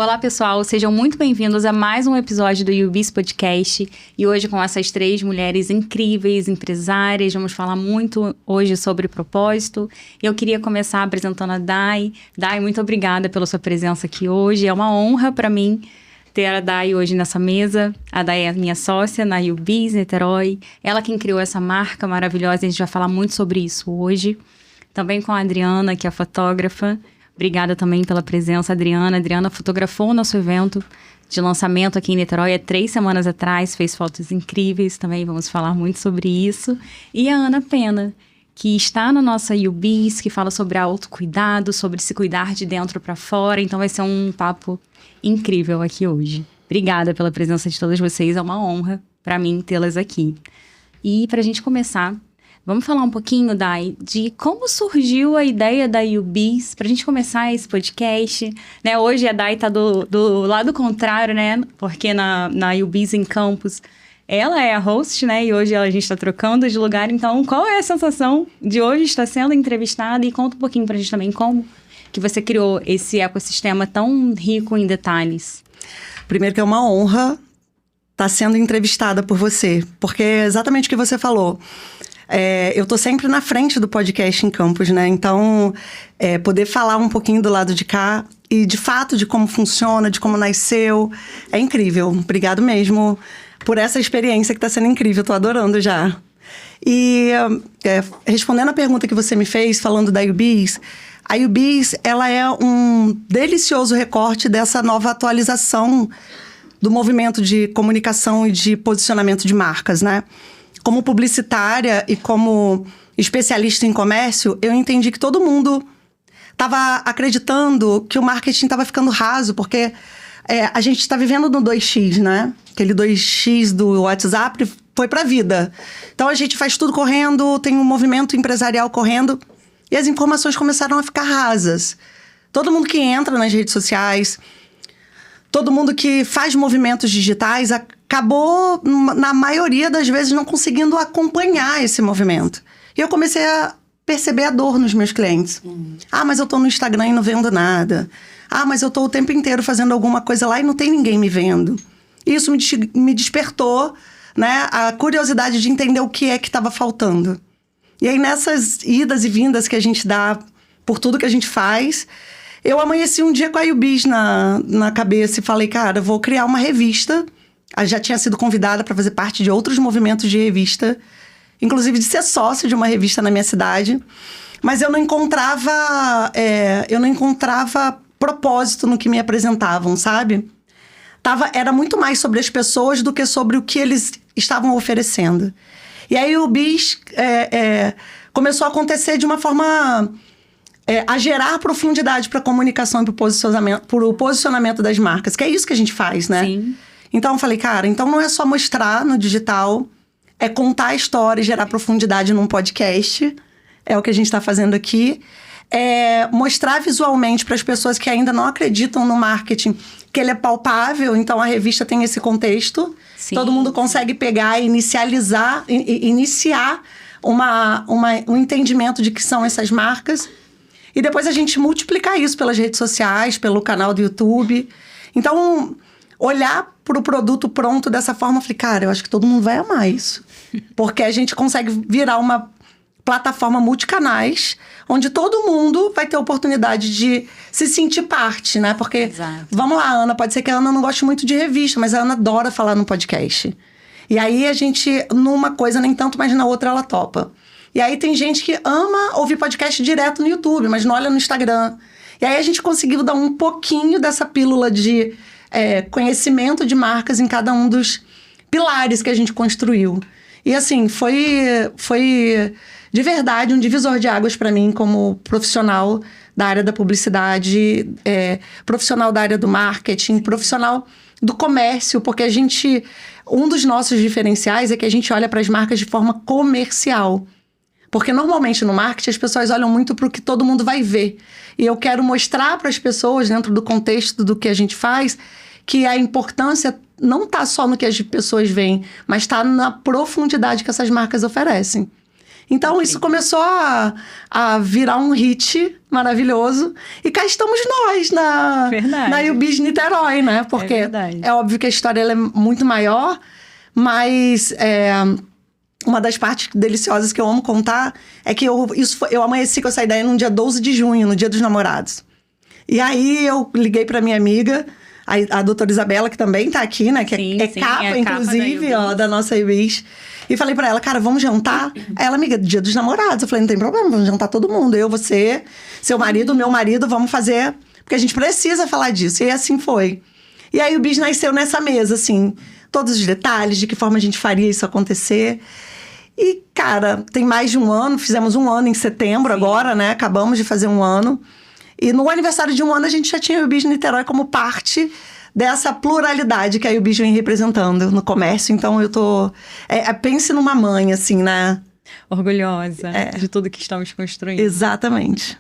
Olá, pessoal, sejam muito bem-vindos a mais um episódio do YouBiz Podcast. E hoje com essas três mulheres incríveis, empresárias, vamos falar muito hoje sobre propósito. E eu queria começar apresentando a Dai. Dai, muito obrigada pela sua presença aqui hoje. É uma honra para mim ter a Dai hoje nessa mesa. A Dai é minha sócia na YouBiz, Niterói. Ela quem criou essa marca maravilhosa, a gente vai falar muito sobre isso hoje. Também com a Adriana, que é fotógrafa. Obrigada também pela presença, Adriana. A Adriana fotografou o nosso evento de lançamento aqui em Niterói há 3 semanas atrás. Fez fotos incríveis também, vamos falar muito sobre isso. E a Ana Pena, que está na nossa YouBiz, que fala sobre autocuidado, sobre se cuidar de dentro para fora. Então vai ser um papo incrível aqui hoje. Obrigada pela presença de todas vocês, é uma honra para mim tê-las aqui. E para a gente começar, vamos falar um pouquinho, Dai, de como surgiu a ideia da YouBiz, pra gente começar esse podcast, né? Hoje a Dai tá do lado contrário, né? Porque na YouBiz em Campos, ela é a host, né? E hoje a gente tá trocando de lugar. Então, qual é a sensação de hoje estar sendo entrevistada? E conta um pouquinho pra gente também como que você criou esse ecossistema tão rico em detalhes. Primeiro que é uma honra estar sendo entrevistada por você, porque é exatamente o que você falou. Eu tô sempre na frente do podcast em Campos, né? Então, poder falar um pouquinho do lado de cá e, de fato, de como funciona, de como nasceu, é incrível. Obrigado mesmo por essa experiência que tá sendo incrível. Tô adorando já. E, respondendo a pergunta que você me fez, falando da YouBiz, a YouBiz, ela é um delicioso recorte dessa nova atualização do movimento de comunicação e de posicionamento de marcas, né? Como publicitária e como especialista em comércio, eu entendi que todo mundo estava acreditando que o marketing estava ficando raso, porque a gente está vivendo no 2x, né? Aquele 2x do WhatsApp foi para a vida. Então, a gente faz tudo correndo, tem um movimento empresarial correndo, e as informações começaram a ficar rasas. Todo mundo que entra nas redes sociais, todo mundo que faz movimentos digitais acabou, na maioria das vezes, não conseguindo acompanhar esse movimento. E eu comecei a perceber a dor nos meus clientes. Ah, mas eu tô no Instagram e não vendo nada. Ah, mas eu tô o tempo inteiro fazendo alguma coisa lá e não tem ninguém me vendo. Isso me despertou, né, a curiosidade de entender o que é que estava faltando. E aí, nessas idas e vindas que a gente dá por tudo que a gente faz, eu amanheci um dia com a YouBiz na cabeça e falei, cara, vou criar uma revista. Eu já tinha sido convidada para fazer parte de outros movimentos de revista, inclusive de ser sócio de uma revista na minha cidade. Mas eu não encontrava propósito no que me apresentavam, sabe? Era muito mais sobre as pessoas do que sobre o que eles estavam oferecendo. E aí o YouBiz começou a acontecer de uma forma a gerar profundidade para a comunicação e para o posicionamento das marcas, que é isso que a gente faz, né? Sim. Então, eu falei, cara, então não é só mostrar no digital, é contar a história e gerar profundidade num podcast, é o que a gente está fazendo aqui. É mostrar visualmente para as pessoas que ainda não acreditam no marketing que ele é palpável, então a revista tem esse contexto. Sim. Todo mundo consegue pegar e iniciar um entendimento de que são essas marcas. E depois a gente multiplicar isso pelas redes sociais, pelo canal do YouTube. Então, olhar para o produto pronto dessa forma, eu falei, cara, eu acho que todo mundo vai amar isso. Porque a gente consegue virar uma plataforma multicanais, onde todo mundo vai ter a oportunidade de se sentir parte, né? Porque, exato. Vamos lá, Ana, pode ser que a Ana não goste muito de revista, mas a Ana adora falar no podcast. E aí a gente, numa coisa nem tanto, mas na outra ela topa. E aí tem gente que ama ouvir podcast direto no YouTube, mas não olha no Instagram. E aí a gente conseguiu dar um pouquinho dessa pílula de conhecimento de marcas em cada um dos pilares que a gente construiu. E assim, foi de verdade um divisor de águas para mim como profissional da área da publicidade, profissional da área do marketing, profissional do comércio, porque um dos nossos diferenciais é que a gente olha para as marcas de forma comercial. Porque normalmente no marketing as pessoas olham muito para o que todo mundo vai ver. E eu quero mostrar para as pessoas, dentro do contexto do que a gente faz, que a importância não está só no que as pessoas veem, mas está na profundidade que essas marcas oferecem. Então, isso começou a virar um hit maravilhoso. E cá estamos nós na UBIS Niterói, né? Porque é óbvio que a história ela é muito maior, mas uma das partes deliciosas que eu amo contar é que eu amanheci com essa ideia no dia 12 de junho, no Dia dos Namorados. E aí, eu liguei pra minha amiga, a doutora Isabela, que também tá aqui, né? Que é capa, inclusive, da nossa UBIS. E falei pra ela, cara, vamos jantar? Aí ela, amiga, Dia dos Namorados. Eu falei, não tem problema, vamos jantar todo mundo. Eu, você, seu marido, meu marido, vamos fazer... Porque a gente precisa falar disso. E assim foi. E aí, o UBIS nasceu nessa mesa, assim... Todos os detalhes, de que forma a gente faria isso acontecer. E, cara, tem mais de um ano. Fizemos um ano em setembro agora, né? Acabamos de fazer um ano. E no aniversário de um ano, a gente já tinha a UBIS Niterói como parte... dessa pluralidade que a UBIS vem representando no comércio. Então, eu tô... pense numa mãe, assim, né? Orgulhosa de tudo que estamos construindo. Exatamente.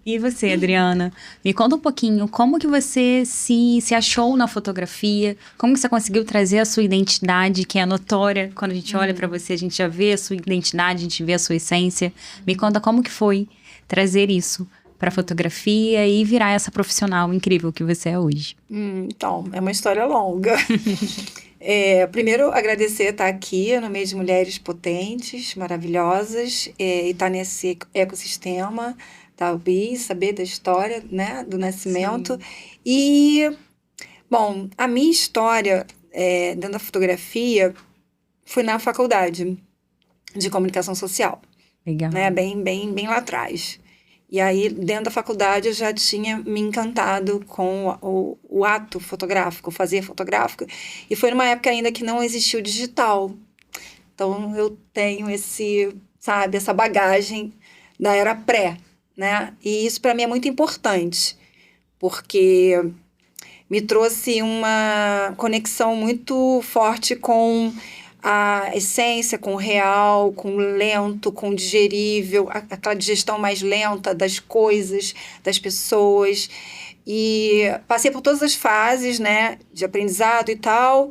E você, Adriana? Me conta um pouquinho, como que você se achou na fotografia? Como que você conseguiu trazer a sua identidade, que é notória? Quando a gente olha pra você, a gente já vê a sua identidade, a gente vê a sua essência. Me conta como que foi trazer isso para fotografia e virar essa profissional incrível que você é hoje. Então, é uma história longa. Primeiro, agradecer estar aqui no meio de mulheres potentes, maravilhosas, e estar nesse ecossistema da UBIS, saber da história, né, do nascimento. Sim. E, bom, a minha história dentro da fotografia foi na faculdade de comunicação social. Legal. Né, bem lá atrás. E aí, dentro da faculdade, eu já tinha me encantado com o ato fotográfico, fazer fotográfico. E foi numa época ainda que não existia o digital. Então, eu tenho essa bagagem da era pré, né? E isso, para mim, é muito importante, porque me trouxe uma conexão muito forte com a essência, com o real, com o lento, com o digerível, aquela digestão mais lenta das coisas, das pessoas. E passei por todas as fases, né, de aprendizado e tal,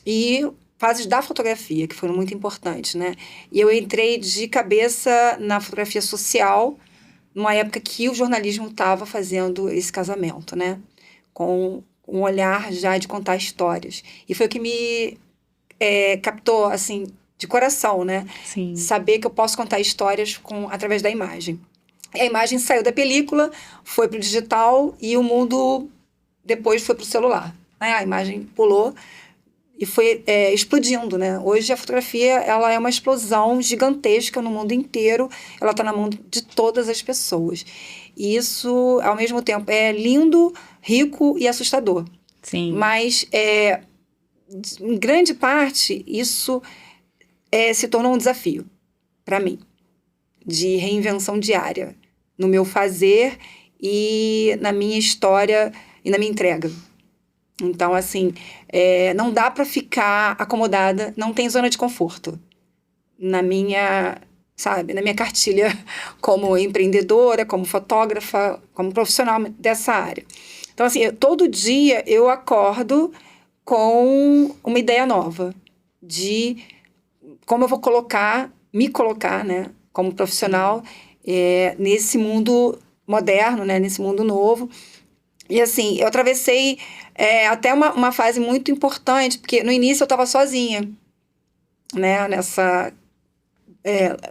e fases da fotografia, que foram muito importantes, né? E eu entrei de cabeça na fotografia social, numa época que o jornalismo estava fazendo esse casamento, né? Com um olhar já de contar histórias. E foi o que me... captou, assim, de coração, né? Sim. Saber que eu posso contar histórias através da imagem. A imagem saiu da película, foi pro digital e o mundo depois foi pro celular. Né? A imagem pulou e foi explodindo, né? Hoje a fotografia, ela é uma explosão gigantesca no mundo inteiro. Ela está na mão de todas as pessoas. E isso, ao mesmo tempo, é lindo, rico e assustador. Sim. Mas... em grande parte, isso se tornou um desafio para mim, de reinvenção diária, no meu fazer e na minha história e na minha entrega. Então, assim, não dá para ficar acomodada, não tem zona de conforto na minha cartilha como empreendedora, como fotógrafa, como profissional dessa área. Então, assim, todo dia eu acordo com uma ideia nova de como eu vou me colocar, né, como profissional nesse mundo moderno, né, nesse mundo novo. E assim, eu atravessei até uma fase muito importante, porque no início eu estava sozinha, né, nessa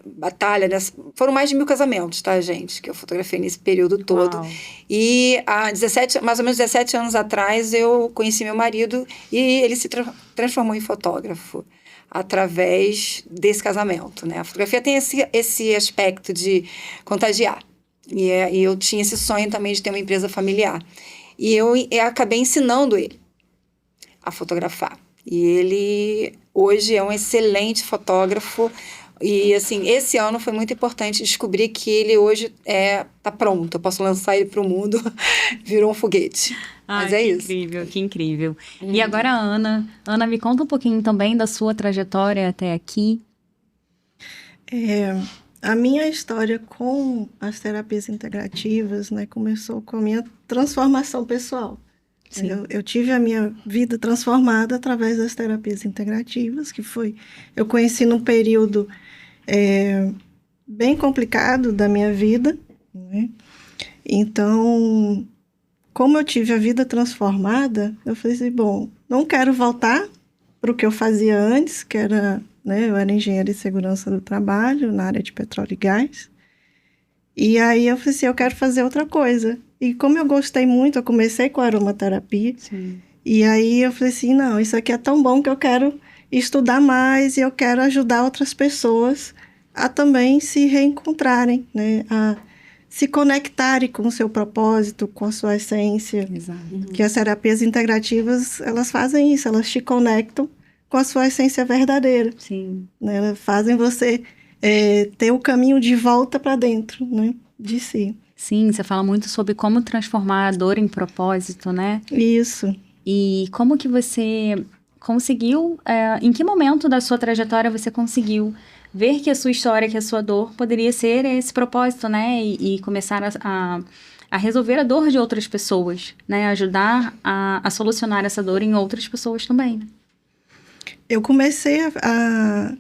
batalha. Foram mais de 1000 casamentos, tá, gente, que eu fotografei nesse período todo. Uau. E há mais ou menos 17 anos atrás eu conheci meu marido e ele se transformou em fotógrafo através desse casamento, né? A fotografia tem esse aspecto de contagiar. E eu tinha esse sonho também de ter uma empresa familiar. E eu acabei ensinando ele a fotografar. E ele hoje é um excelente fotógrafo. E, assim, esse ano foi muito importante descobrir que ele hoje tá pronto. Eu posso lançar ele para o mundo, virou um foguete. Mas é isso. Incrível, que incrível. E agora a Ana. Ana, me conta um pouquinho também da sua trajetória até aqui. A minha história com as terapias integrativas, né, começou com a minha transformação pessoal. Eu tive a minha vida transformada através das terapias integrativas, que foi... Eu conheci num período bem complicado da minha vida, né? Então, como eu tive a vida transformada, eu falei assim, bom, não quero voltar para o que eu fazia antes, que era, né, eu era engenheira de segurança do trabalho, na área de petróleo e gás. E aí eu falei assim, eu quero fazer outra coisa. E como eu gostei muito, eu comecei com a aromaterapia. Sim. E aí eu falei assim, não, isso aqui é tão bom que eu quero estudar mais e eu quero ajudar outras pessoas a também se reencontrarem, né? A se conectarem com o seu propósito, com a sua essência. Exato. Que as terapias integrativas, elas fazem isso, elas te conectam com a sua essência verdadeira. Sim. Né? Elas fazem você ter o caminho de volta para dentro, né? De si. Sim, você fala muito sobre como transformar a dor em propósito, né? Isso. E como que você conseguiu, em que momento da sua trajetória você conseguiu ver que a sua história, que a sua dor poderia ser esse propósito, né? E começar a resolver a dor de outras pessoas, né? Ajudar a solucionar essa dor em outras pessoas também, né? Eu comecei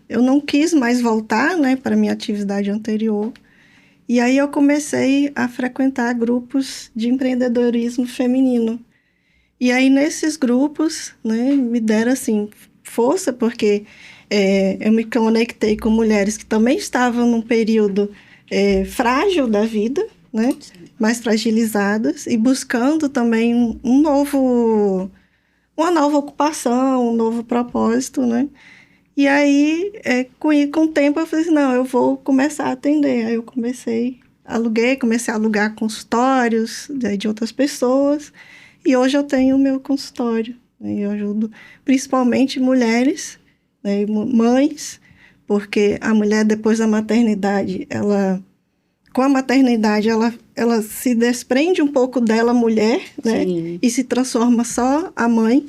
eu não quis mais voltar, né, para minha atividade anterior. E aí eu comecei a frequentar grupos de empreendedorismo feminino. E aí nesses grupos, né, me deram assim força, porque eu me conectei com mulheres que também estavam num período frágil da vida, né, mais fragilizadas, e buscando também uma nova ocupação, um novo propósito, né? E aí, com o tempo, eu falei assim, não, eu vou começar a atender. Aí eu comecei a alugar consultórios de outras pessoas. E hoje eu tenho o meu consultório. Né? Eu ajudo principalmente mulheres, né? Mães, porque a mulher, depois da maternidade, com a maternidade, ela se desprende um pouco dela, mulher, né? Sim. E se transforma só a mãe.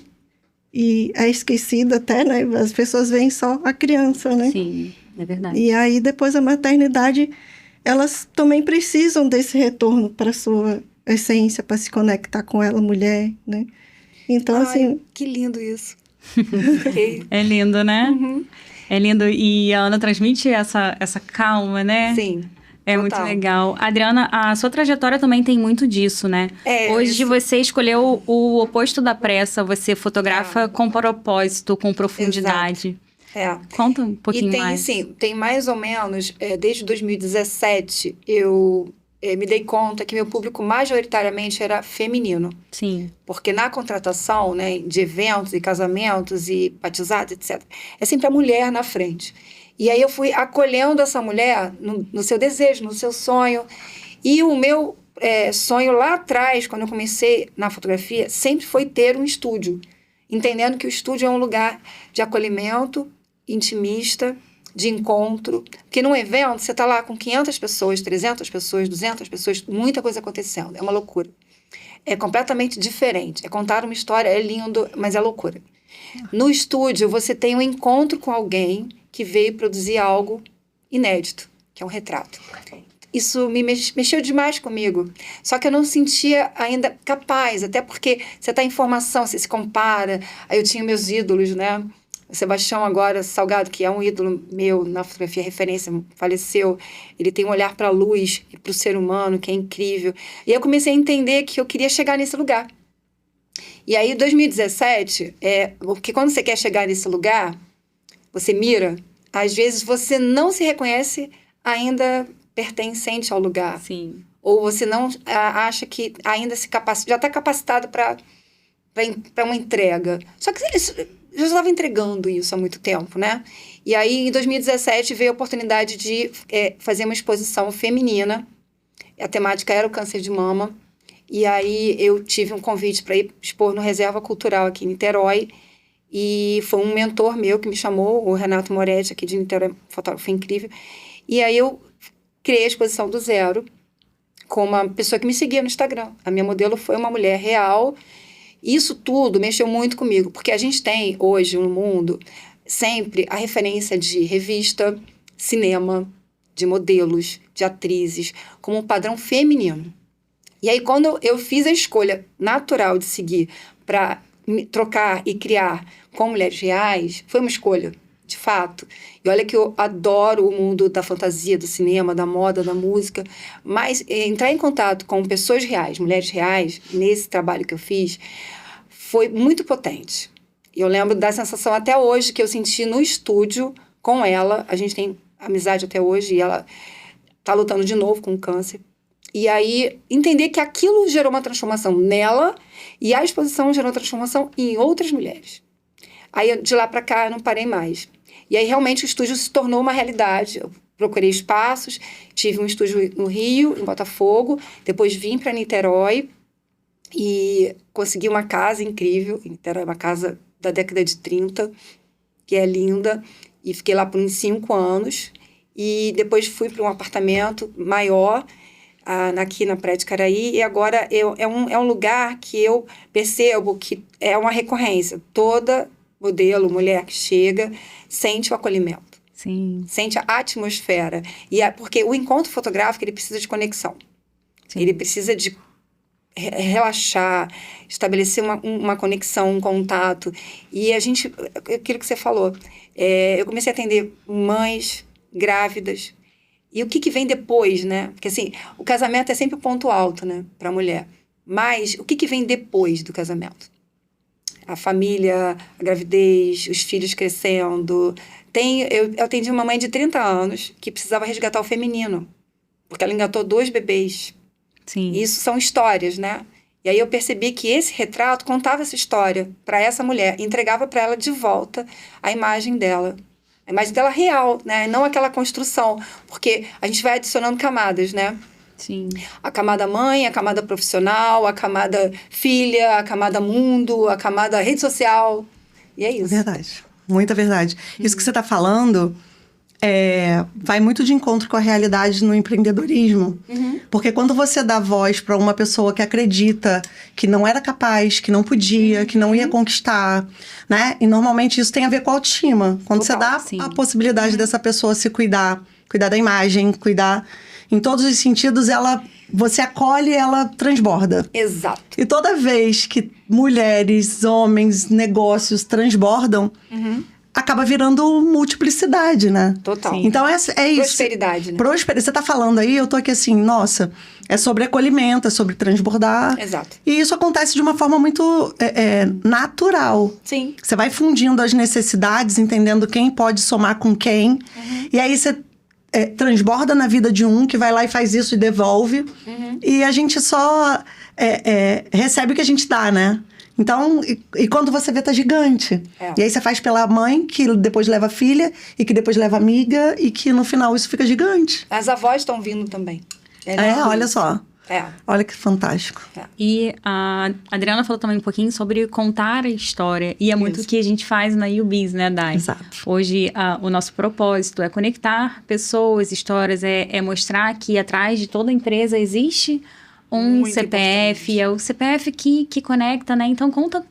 E é esquecida até, né? As pessoas veem só a criança, né? Sim, é verdade. E aí, depois da maternidade, elas também precisam desse retorno para a sua essência, para se conectar com ela, mulher, né? Então, assim... Que lindo isso. É lindo, né? Uhum. É lindo. E a Ana transmite essa calma, né? Sim. É total. muito legal. Adriana, a sua trajetória também tem muito disso, né? Hoje você escolheu o oposto da pressa, você fotografa com propósito, com profundidade. Conta um pouquinho mais. Sim, tem mais ou menos, desde 2017, eu me dei conta que meu público majoritariamente era feminino. Sim. Porque na contratação, né, de eventos e casamentos e batizados, etc., é sempre a mulher na frente. E aí eu fui acolhendo essa mulher no seu desejo, no seu sonho. E o meu sonho lá atrás, quando eu comecei na fotografia, sempre foi ter um estúdio. Entendendo que o estúdio é um lugar de acolhimento, intimista, de encontro. Porque num evento, você está lá com 500 pessoas, 300 pessoas, 200 pessoas, muita coisa acontecendo. É uma loucura. É completamente diferente. É contar uma história, é lindo, mas é loucura. No estúdio, você tem um encontro com alguém que veio produzir algo inédito, que é um retrato. Isso me mexeu demais comigo. Só que eu não sentia ainda capaz, até porque você está em formação, você se compara. Aí eu tinha meus ídolos, né? O Sebastião agora Salgado, que é um ídolo meu na fotografia, referência, faleceu. Ele tem um olhar para a luz e para o ser humano, que é incrível. E eu comecei a entender que eu queria chegar nesse lugar. E aí, em 2017, porque quando você quer chegar nesse lugar, você mira, às vezes você não se reconhece ainda pertencente ao lugar. Sim. Ou você não acha que ainda já está capacitado para uma entrega. Só que eu já estava entregando isso há muito tempo, né? E aí, em 2017, veio a oportunidade de fazer uma exposição feminina. A temática era o câncer de mama. E aí, eu tive um convite para ir expor no Reserva Cultural aqui em Niterói. E foi um mentor meu que me chamou, o Renato Moretti, aqui de Niterói, fotógrafo incrível. E aí, eu criei a exposição do zero com uma pessoa que me seguia no Instagram. A minha modelo foi uma mulher real. Isso tudo mexeu muito comigo, porque a gente tem hoje no mundo sempre a referência de revista, cinema, de modelos, de atrizes, como um padrão feminino. E aí, quando eu fiz a escolha natural de seguir para trocar e criar com mulheres reais, foi uma escolha. de fato. E olha que eu adoro o mundo da fantasia, do cinema, da moda, da música, mas entrar em contato com pessoas reais, mulheres reais, nesse trabalho que eu fiz, foi muito potente. Eu lembro da sensação até hoje que eu senti no estúdio com ela. A gente tem amizade até hoje e ela tá lutando de novo com o câncer. E aí, entender que aquilo gerou uma transformação nela e a exposição gerou transformação em outras mulheres. Aí, de lá para cá, eu não parei mais. E aí, realmente, o estúdio se tornou uma realidade. Eu procurei espaços, tive um estúdio no Rio, em Botafogo, depois vim para Niterói e consegui uma casa incrível. Em Niterói, uma casa da década de 30, que é linda, e fiquei lá por uns 5 anos. E depois fui para um apartamento maior, aqui na Praia de Caraí, e agora é um lugar que eu percebo que é uma recorrência. Toda modelo, mulher que chega, sente o acolhimento. Sim. Sente a atmosfera. Porque o encontro fotográfico, ele precisa de conexão. Sim. Ele precisa de relaxar, estabelecer uma conexão, um contato. E aquilo que você falou, eu comecei a atender mães grávidas. E o que vem depois, né? Porque, assim, o casamento é sempre o ponto alto, né? Para a mulher. Mas o que vem depois do casamento? A família, a gravidez, os filhos crescendo. Eu atendi uma mãe de 30 anos que precisava resgatar o feminino. Porque ela engatou 2 bebês. Sim. E isso são histórias, né? E aí eu percebi que esse retrato contava essa história para essa mulher. Entregava para ela de volta a imagem dela. A imagem dela real, né? Não aquela construção. Porque a gente vai adicionando camadas, né? Sim. A camada mãe, a camada profissional, a camada filha, a camada mundo, a camada rede social. E é isso. Verdade. Muita verdade. Isso que você está falando vai muito de encontro com a realidade no empreendedorismo. Porque quando você dá voz para uma pessoa que acredita que não era capaz, que não podia, que não ia conquistar, né? E normalmente isso tem a ver com a autoestima. Quando Total, você dá sim. a possibilidade dessa pessoa se cuidar da imagem, cuidar em todos os sentidos, você acolhe e ela transborda. Exato. E toda vez que mulheres, homens, negócios transbordam, acaba virando multiplicidade, né? Total. Sim. Então é isso. Prosperidade, né? Você tá falando aí, eu tô aqui assim, nossa, é sobre acolhimento, é sobre transbordar. Exato. E isso acontece de uma forma muito natural. Sim. Você vai fundindo as necessidades, entendendo quem pode somar com quem. E aí você transborda na vida de um que vai lá e faz isso e devolve. E a gente só recebe o que a gente dá, né? Então, e quando você vê, tá gigante. E aí você faz pela mãe, que depois leva a filha, e que depois leva a amiga, e que no final isso fica gigante. As avós estão vindo também. Olha só. Olha que fantástico. E a Adriana falou também um pouquinho sobre contar a história. E é muito o que a gente faz na UBIS, né, Dai? Exato. Hoje, o nosso propósito é conectar pessoas, histórias, é mostrar que atrás de toda empresa existe um Muito CPF. importante. É o CPF que conecta, né? Então, conta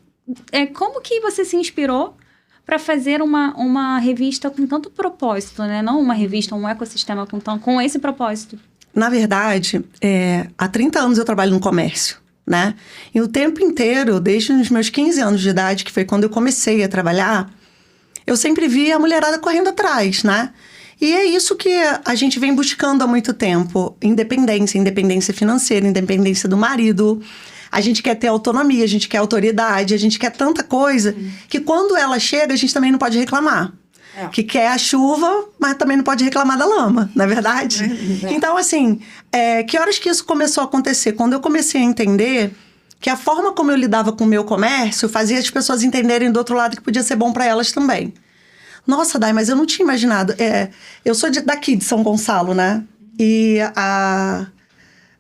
como que você se inspirou para fazer uma revista com tanto propósito, né? Não uma revista, um ecossistema com esse propósito. Na verdade, há 30 anos eu trabalho no comércio, né? E o tempo inteiro, desde os meus 15 anos de idade, que foi quando eu comecei a trabalhar, eu sempre vi a mulherada correndo atrás, né? E é isso que a gente vem buscando há muito tempo. Independência financeira, independência do marido. A gente quer ter autonomia, a gente quer autoridade, a gente quer tanta coisa que quando ela chega, a gente também não pode reclamar. Que quer a chuva, mas também não pode reclamar da lama, não é verdade? Então, assim, que horas que isso começou a acontecer? Quando eu comecei a entender que a forma como eu lidava com o meu comércio fazia as pessoas entenderem do outro lado que podia ser bom para elas também. Nossa, Dai, mas eu não tinha imaginado. Eu sou daqui, de São Gonçalo, né? E há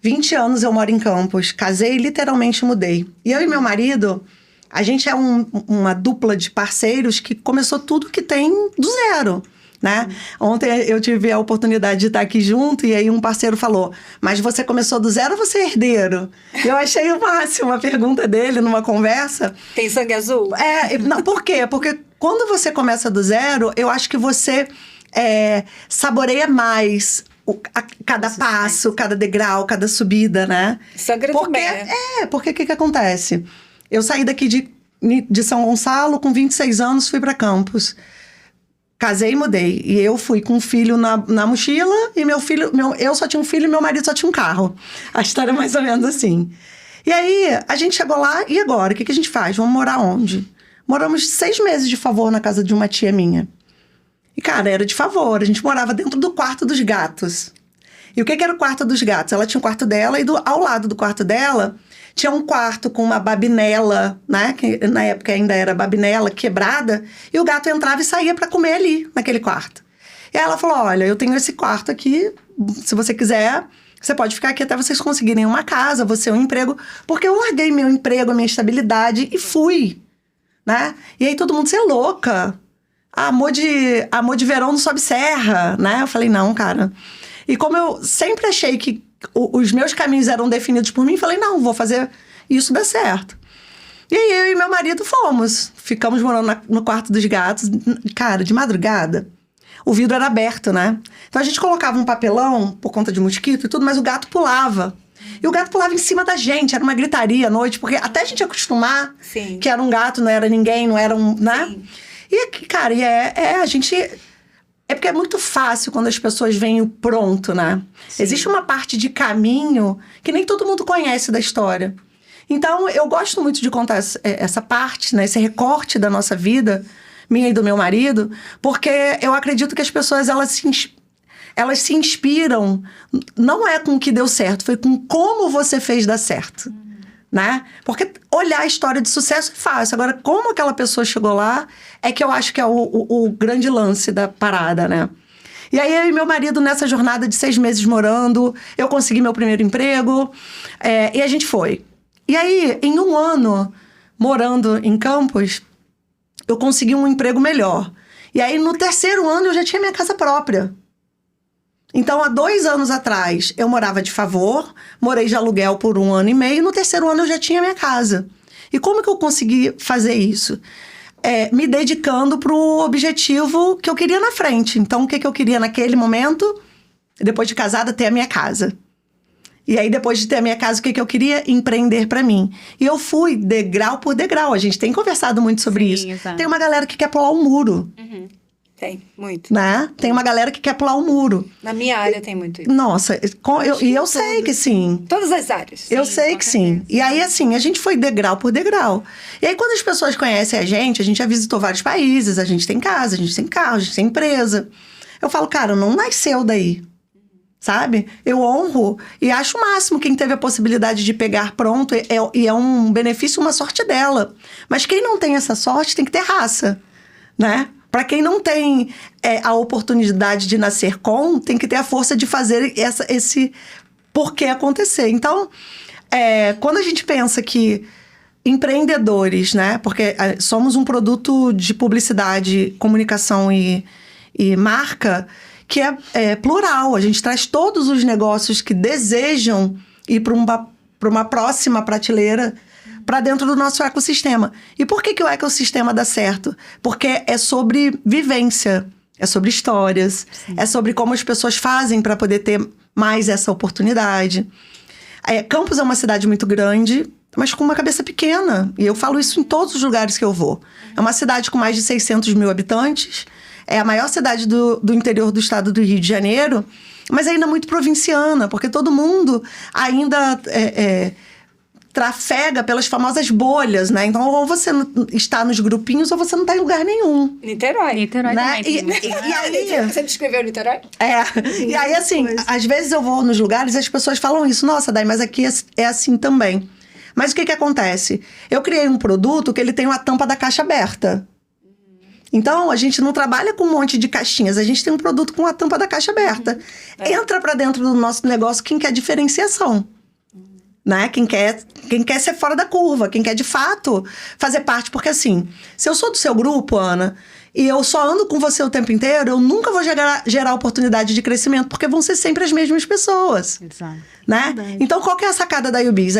20 anos eu moro em Campos. Casei e literalmente mudei. E eu e meu marido, a gente é uma dupla de parceiros que começou tudo que tem do zero, né? Ontem eu tive a oportunidade de estar aqui junto e aí um parceiro falou, mas você começou do zero ou você é herdeiro? Eu achei o máximo a pergunta dele numa conversa. Tem sangue azul? Não, por quê? Porque quando você começa do zero, eu acho que você saboreia mais cada passo, cada degrau, cada subida, né? Sangra também, né? Porque o que acontece? Eu saí daqui de São Gonçalo com 26 anos, fui para Campos. Casei e mudei. E eu fui com um filho na mochila e eu só tinha um filho e meu marido só tinha um carro. A história é mais ou menos assim. E aí, a gente chegou lá, e agora? O que a gente faz? Vamos morar onde? Moramos 6 meses de favor na casa de uma tia minha. E, cara, era de favor. A gente morava dentro do quarto dos gatos. E o que era o quarto dos gatos? Ela tinha um quarto dela e ao lado do quarto dela tinha um quarto com uma babinela, né? Que na época ainda era babinela quebrada. E o gato entrava e saía para comer ali, naquele quarto. E aí ela falou, olha, eu tenho esse quarto aqui, se você quiser, você pode ficar aqui até vocês conseguirem uma casa, você um emprego. Porque eu larguei meu emprego, a minha estabilidade e fui, né? E aí todo mundo, você é louca. Amor de verão não sobe serra, né? Eu falei, não, cara. E como eu sempre achei que os meus caminhos eram definidos por mim, falei, não, vou fazer isso dar certo. E aí eu e meu marido ficamos morando no quarto dos gatos, cara, de madrugada. O vidro era aberto, né? Então a gente colocava um papelão por conta de mosquito e tudo, mas o gato pulava. E o gato pulava em cima da gente, era uma gritaria à noite, porque até a gente acostumar Sim. que era um gato, não era ninguém, não era um, né? Sim. E, cara, a gente... É porque é muito fácil quando as pessoas veem o pronto, né? Sim. Existe uma parte de caminho que nem todo mundo conhece da história. Então, eu gosto muito de contar essa parte, né? Esse recorte da nossa vida, minha e do meu marido, porque eu acredito que as pessoas, elas se inspiram, não é com o que deu certo, foi com como você fez dar certo. Né? Porque olhar a história de sucesso é fácil. Agora, como aquela pessoa chegou lá, é que eu acho que é o grande lance da parada, né? E aí, eu e meu marido, nessa jornada de 6 meses morando, eu consegui meu primeiro emprego, e a gente foi. E aí, em 1 ano, morando em Campos, eu consegui um emprego melhor. E aí, no 3º ano, eu já tinha minha casa própria. Então, há 2 anos atrás, eu morava de favor, morei de aluguel por 1 ano e meio, e no 3º ano eu já tinha minha casa. E como que eu consegui fazer isso? Me dedicando para o objetivo que eu queria na frente. Então, o que eu queria naquele momento? Depois de casada, ter a minha casa. E aí, depois de ter a minha casa, o que eu queria? Empreender para mim. E eu fui degrau por degrau. A gente tem conversado muito sobre isso. Exato. Tem uma galera que quer pular um muro. Uhum. Tem, muito. Né? Tem uma galera que quer pular um muro. Na minha área tem muito isso. Nossa, eu sei que sim. Todas as áreas. Eu sei que sim. E aí, assim, a gente foi degrau por degrau. E aí, quando as pessoas conhecem a gente já visitou vários países, a gente tem casa, a gente tem carro, a gente tem empresa. Eu falo, cara, não nasceu daí. Sabe? Eu honro e acho o máximo quem teve a possibilidade de pegar pronto. E é um benefício, uma sorte dela. Mas quem não tem essa sorte tem que ter raça, né? Para quem não tem a oportunidade de nascer com, tem que ter a força de fazer esse porquê acontecer. Então, quando a gente pensa que empreendedores, né? Porque somos um produto de publicidade, comunicação e marca que é plural. A gente traz todos os negócios que desejam ir para uma próxima prateleira para dentro do nosso ecossistema. E por que o ecossistema dá certo? Porque é sobre vivência, é sobre histórias, sim, é sobre como as pessoas fazem para poder ter mais essa oportunidade. Campos é uma cidade muito grande, mas com uma cabeça pequena. E eu falo isso em todos os lugares que eu vou. É uma cidade com mais de 600 mil habitantes, é a maior cidade do interior do estado do Rio de Janeiro, mas ainda muito provinciana, porque todo mundo ainda trafega pelas famosas bolhas, né? Então, ou você está nos grupinhos ou você não está em lugar nenhum. Niterói. Niterói né? também. E aí... Você descreveu Niterói? E aí, assim, às vezes eu vou nos lugares e as pessoas falam isso. Nossa, Day, mas aqui é assim também. Mas o que acontece? Eu criei um produto que ele tem uma tampa da caixa aberta. Então, a gente não trabalha com um monte de caixinhas. A gente tem um produto com a tampa da caixa aberta. Entra para dentro do nosso negócio quem quer diferenciação. Né? Quem quer ser fora da curva, quem quer de fato fazer parte. Porque assim, se eu sou do seu grupo, Ana, e eu só ando com você o tempo inteiro, eu nunca vou gerar oportunidade de crescimento, porque vão ser sempre as mesmas pessoas. Exato. Né? Então, qual que é a sacada da UBIZ?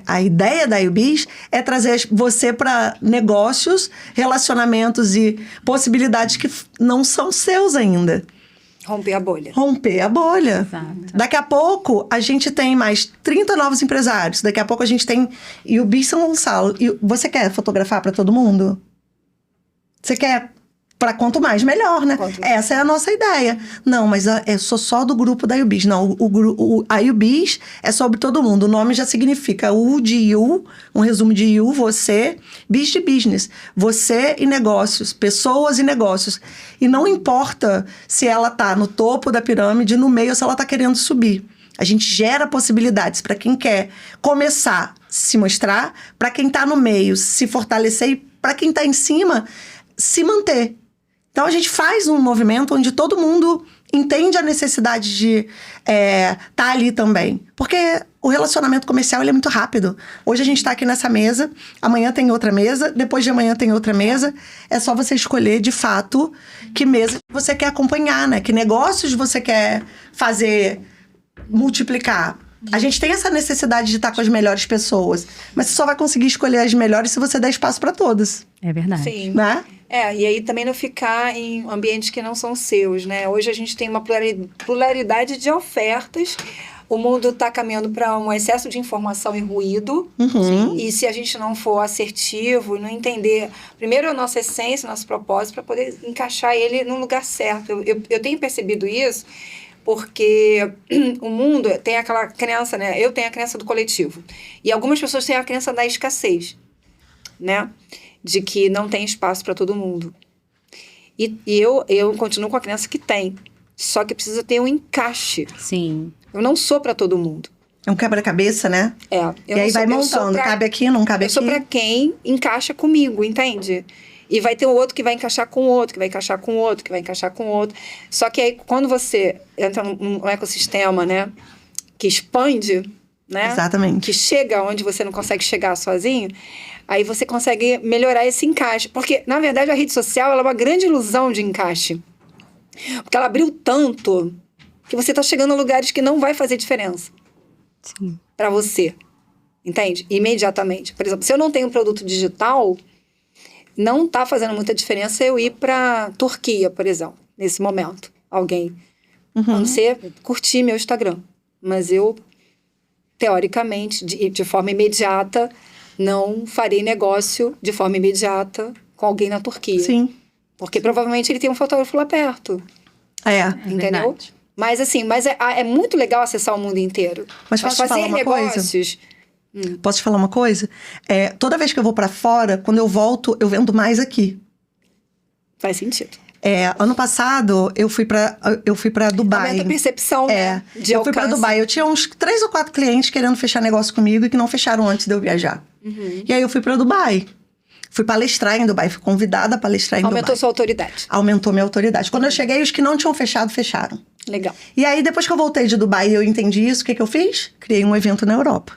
A ideia da UBIZ é trazer você para negócios, relacionamentos e possibilidades que não são seus ainda. Romper a bolha. Romper a bolha. Exato. Daqui a pouco, a gente tem mais 30 novos empresários. Daqui a pouco, a gente tem UBIZ São Gonçalo. E você quer fotografar para todo mundo? Você quer Para quanto mais, melhor, né? Essa é a nossa ideia. Não, mas eu sou só do grupo da YouBiz. Não, a YouBiz é sobre todo mundo. O nome já significa U de You, um resumo de You, você, Biz de business. Você e negócios, pessoas e negócios. E não importa se ela tá no topo da pirâmide, no meio, ou se ela tá querendo subir. A gente gera possibilidades para quem quer começar, se mostrar, para quem tá no meio, se fortalecer, e para quem tá em cima, se manter. Então, a gente faz um movimento onde todo mundo entende a necessidade de tá ali também. Porque o relacionamento comercial, ele é muito rápido. Hoje a gente tá aqui nessa mesa, amanhã tem outra mesa, depois de amanhã tem outra mesa. É só você escolher, de fato, que mesa você quer acompanhar, né? Que negócios você quer fazer multiplicar. A gente tem essa necessidade de estar com as melhores pessoas, mas você só vai conseguir escolher as melhores se você der espaço para todas. É verdade. Sim. Né? E aí também não ficar em ambientes que não são seus, né? Hoje a gente tem uma pluralidade de ofertas. O mundo está caminhando para um excesso de informação e ruído. Uhum. E se a gente não for assertivo, não entender primeiro a nossa essência, o nosso propósito, para poder encaixar ele no lugar certo. Eu tenho percebido isso porque o mundo tem aquela crença, né? Eu tenho a crença do coletivo. E algumas pessoas têm a crença da escassez, né? De que não tem espaço para todo mundo. E eu continuo com a crença que tem. Só que precisa ter um encaixe. Sim. Eu não sou para todo mundo. É um quebra-cabeça, né? Eu e aí vai montando, cabe aqui, não cabe aqui. Eu sou para quem encaixa comigo, entende? E vai ter o outro que vai encaixar com o outro, que vai encaixar com o outro, que vai encaixar com o outro. Só que aí, quando você entra num ecossistema, né? Que expande, né? Exatamente. Que chega onde você não consegue chegar sozinho, aí você consegue melhorar esse encaixe. Porque, na verdade, a rede social ela é uma grande ilusão de encaixe. Porque ela abriu tanto que você está chegando a lugares que não vai fazer diferença. Sim. Para você. Entende? Imediatamente. Por exemplo, se eu não tenho um produto digital, não está fazendo muita diferença eu ir para Turquia, por exemplo, nesse momento. Alguém. A não ser curtir meu Instagram. Mas eu, teoricamente, de forma imediata, não farei negócio de forma imediata com alguém na Turquia. Sim. Porque provavelmente ele tem um fotógrafo lá perto. Entendeu? Verdade. Mas assim, é muito legal acessar o mundo inteiro. Mas posso te falar uma negócios... Posso te falar uma coisa? Toda vez que eu vou pra fora, quando eu volto, eu vendo mais aqui. Faz sentido. Ano passado, eu fui pra Dubai. Aumenta a percepção, né? De eu fui pra Dubai. Eu tinha uns 3 ou 4 clientes querendo fechar negócio comigo e que não fecharam antes de eu viajar. E aí eu fui pra Dubai. Fui palestrar em Dubai. Fui convidada a palestrar em Dubai. Aumentou sua autoridade. Aumentou minha autoridade. Quando eu cheguei, os que não tinham fechado, fecharam. Legal. E aí, depois que eu voltei de Dubai e eu entendi isso, o que eu fiz? Criei um evento na Europa.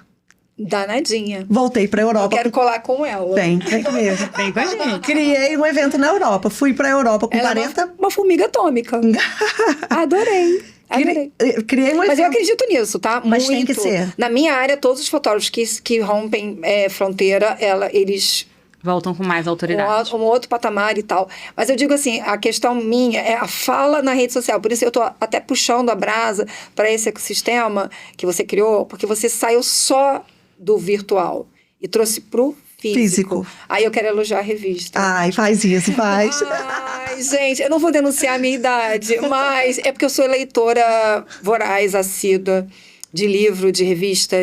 Danadinha. Voltei pra Europa. Eu quero colar com ela. Vem mesmo. Vem com a gente. Criei um evento na Europa. Fui pra Europa com 40... É uma formiga atômica. Adorei. Criei um evento. Mas eu acredito nisso, tá? Mas muito. tem que ser. Na minha área, todos os fotógrafos que rompem fronteira, eles... Voltam com mais autoridade. Um outro patamar e tal. Mas eu digo assim, a questão minha é a fala na rede social. Por isso eu tô até puxando a brasa para esse ecossistema que você criou, porque você saiu só do virtual e trouxe pro físico. Aí eu quero elogiar a revista. Ai, faz isso, faz. Ai, gente, eu não vou denunciar a minha idade, mas é porque eu sou leitora voraz, assídua de livro, de revista,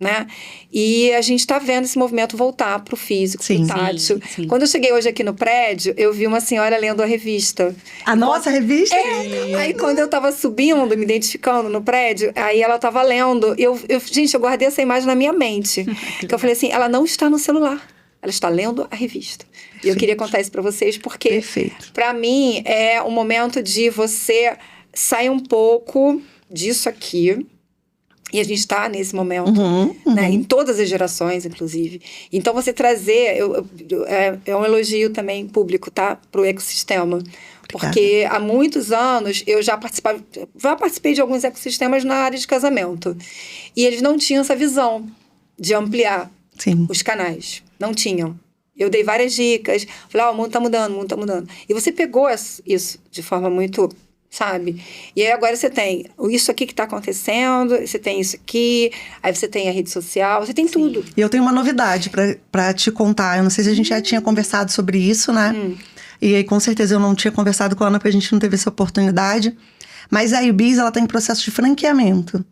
né? E a gente está vendo esse movimento voltar para o físico, pro tátil. Sim. Quando eu cheguei hoje aqui no prédio, eu vi uma senhora lendo a revista. A nossa revista? Aí quando eu estava subindo, me identificando no prédio, aí ela estava lendo. Gente, eu guardei essa imagem na minha mente. Que eu falei assim, ela não está no celular. Ela está lendo a revista. Perfeito. E eu queria contar isso para vocês, porque para mim é um momento de você sair um pouco disso aqui. E a gente está nesse momento, né? Em todas as gerações, inclusive. Então, você trazer... é um elogio também público, tá? Para o ecossistema. Porque há muitos anos eu já participei de alguns ecossistemas na área de casamento. E eles não tinham essa visão de ampliar os canais. Não tinham. Eu dei várias dicas. Falei, o mundo está mudando, o mundo está mudando. E você pegou isso de forma muito... sabe? E aí agora você tem isso aqui que está acontecendo, você tem isso aqui, aí você tem a rede social, você tem tudo. E eu tenho uma novidade para te contar. Eu não sei se a gente já tinha conversado sobre isso, né? e aí com certeza eu não tinha conversado com a Ana porque a gente não teve essa oportunidade. Mas a UBIS, ela tá em processo de franqueamento.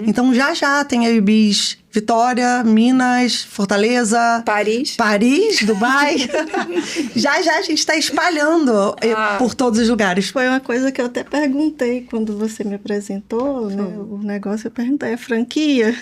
Então, já tem a UBIS Vitória, Minas, Fortaleza... Paris, Dubai. já a gente está espalhando por todos os lugares. Foi uma coisa que eu até perguntei quando você me apresentou, né? O negócio, eu perguntei, é franquia?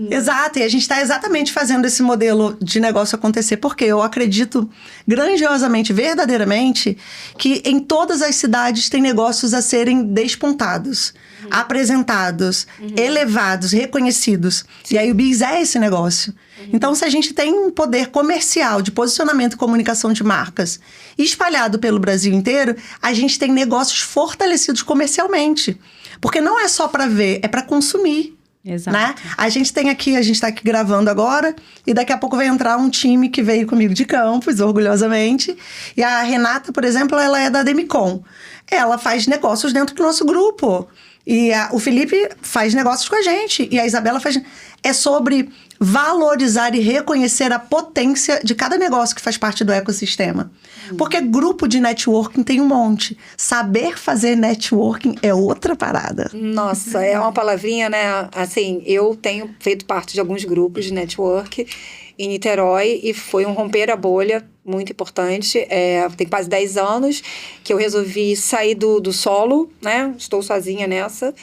Exato, e a gente está exatamente fazendo esse modelo de negócio acontecer, porque eu acredito grandiosamente, verdadeiramente, que em todas as cidades tem negócios a serem despontados, apresentados, elevados, reconhecidos. Sim. E a UBIS é esse negócio. Então, se a gente tem um poder comercial de posicionamento e comunicação de marcas espalhado pelo Brasil inteiro, a gente tem negócios fortalecidos comercialmente. Porque não é só para ver, é para consumir. Exato. Né? A gente está aqui gravando agora, e daqui a pouco vai entrar um time que veio comigo de Campos, orgulhosamente. E a Renata, por exemplo, ela é da Demicon. Ela faz negócios dentro do nosso grupo. E o Felipe faz negócios com a gente. E a Isabela faz... É sobre valorizar e reconhecer a potência de cada negócio que faz parte do ecossistema. Porque grupo de networking tem um monte. Saber fazer networking é outra parada. Nossa, é uma palavrinha, né? Assim, eu tenho feito parte de alguns grupos de network em Niterói e foi um romper a bolha muito importante. Tem quase 10 anos que eu resolvi sair do solo, né? Estou sozinha nessa.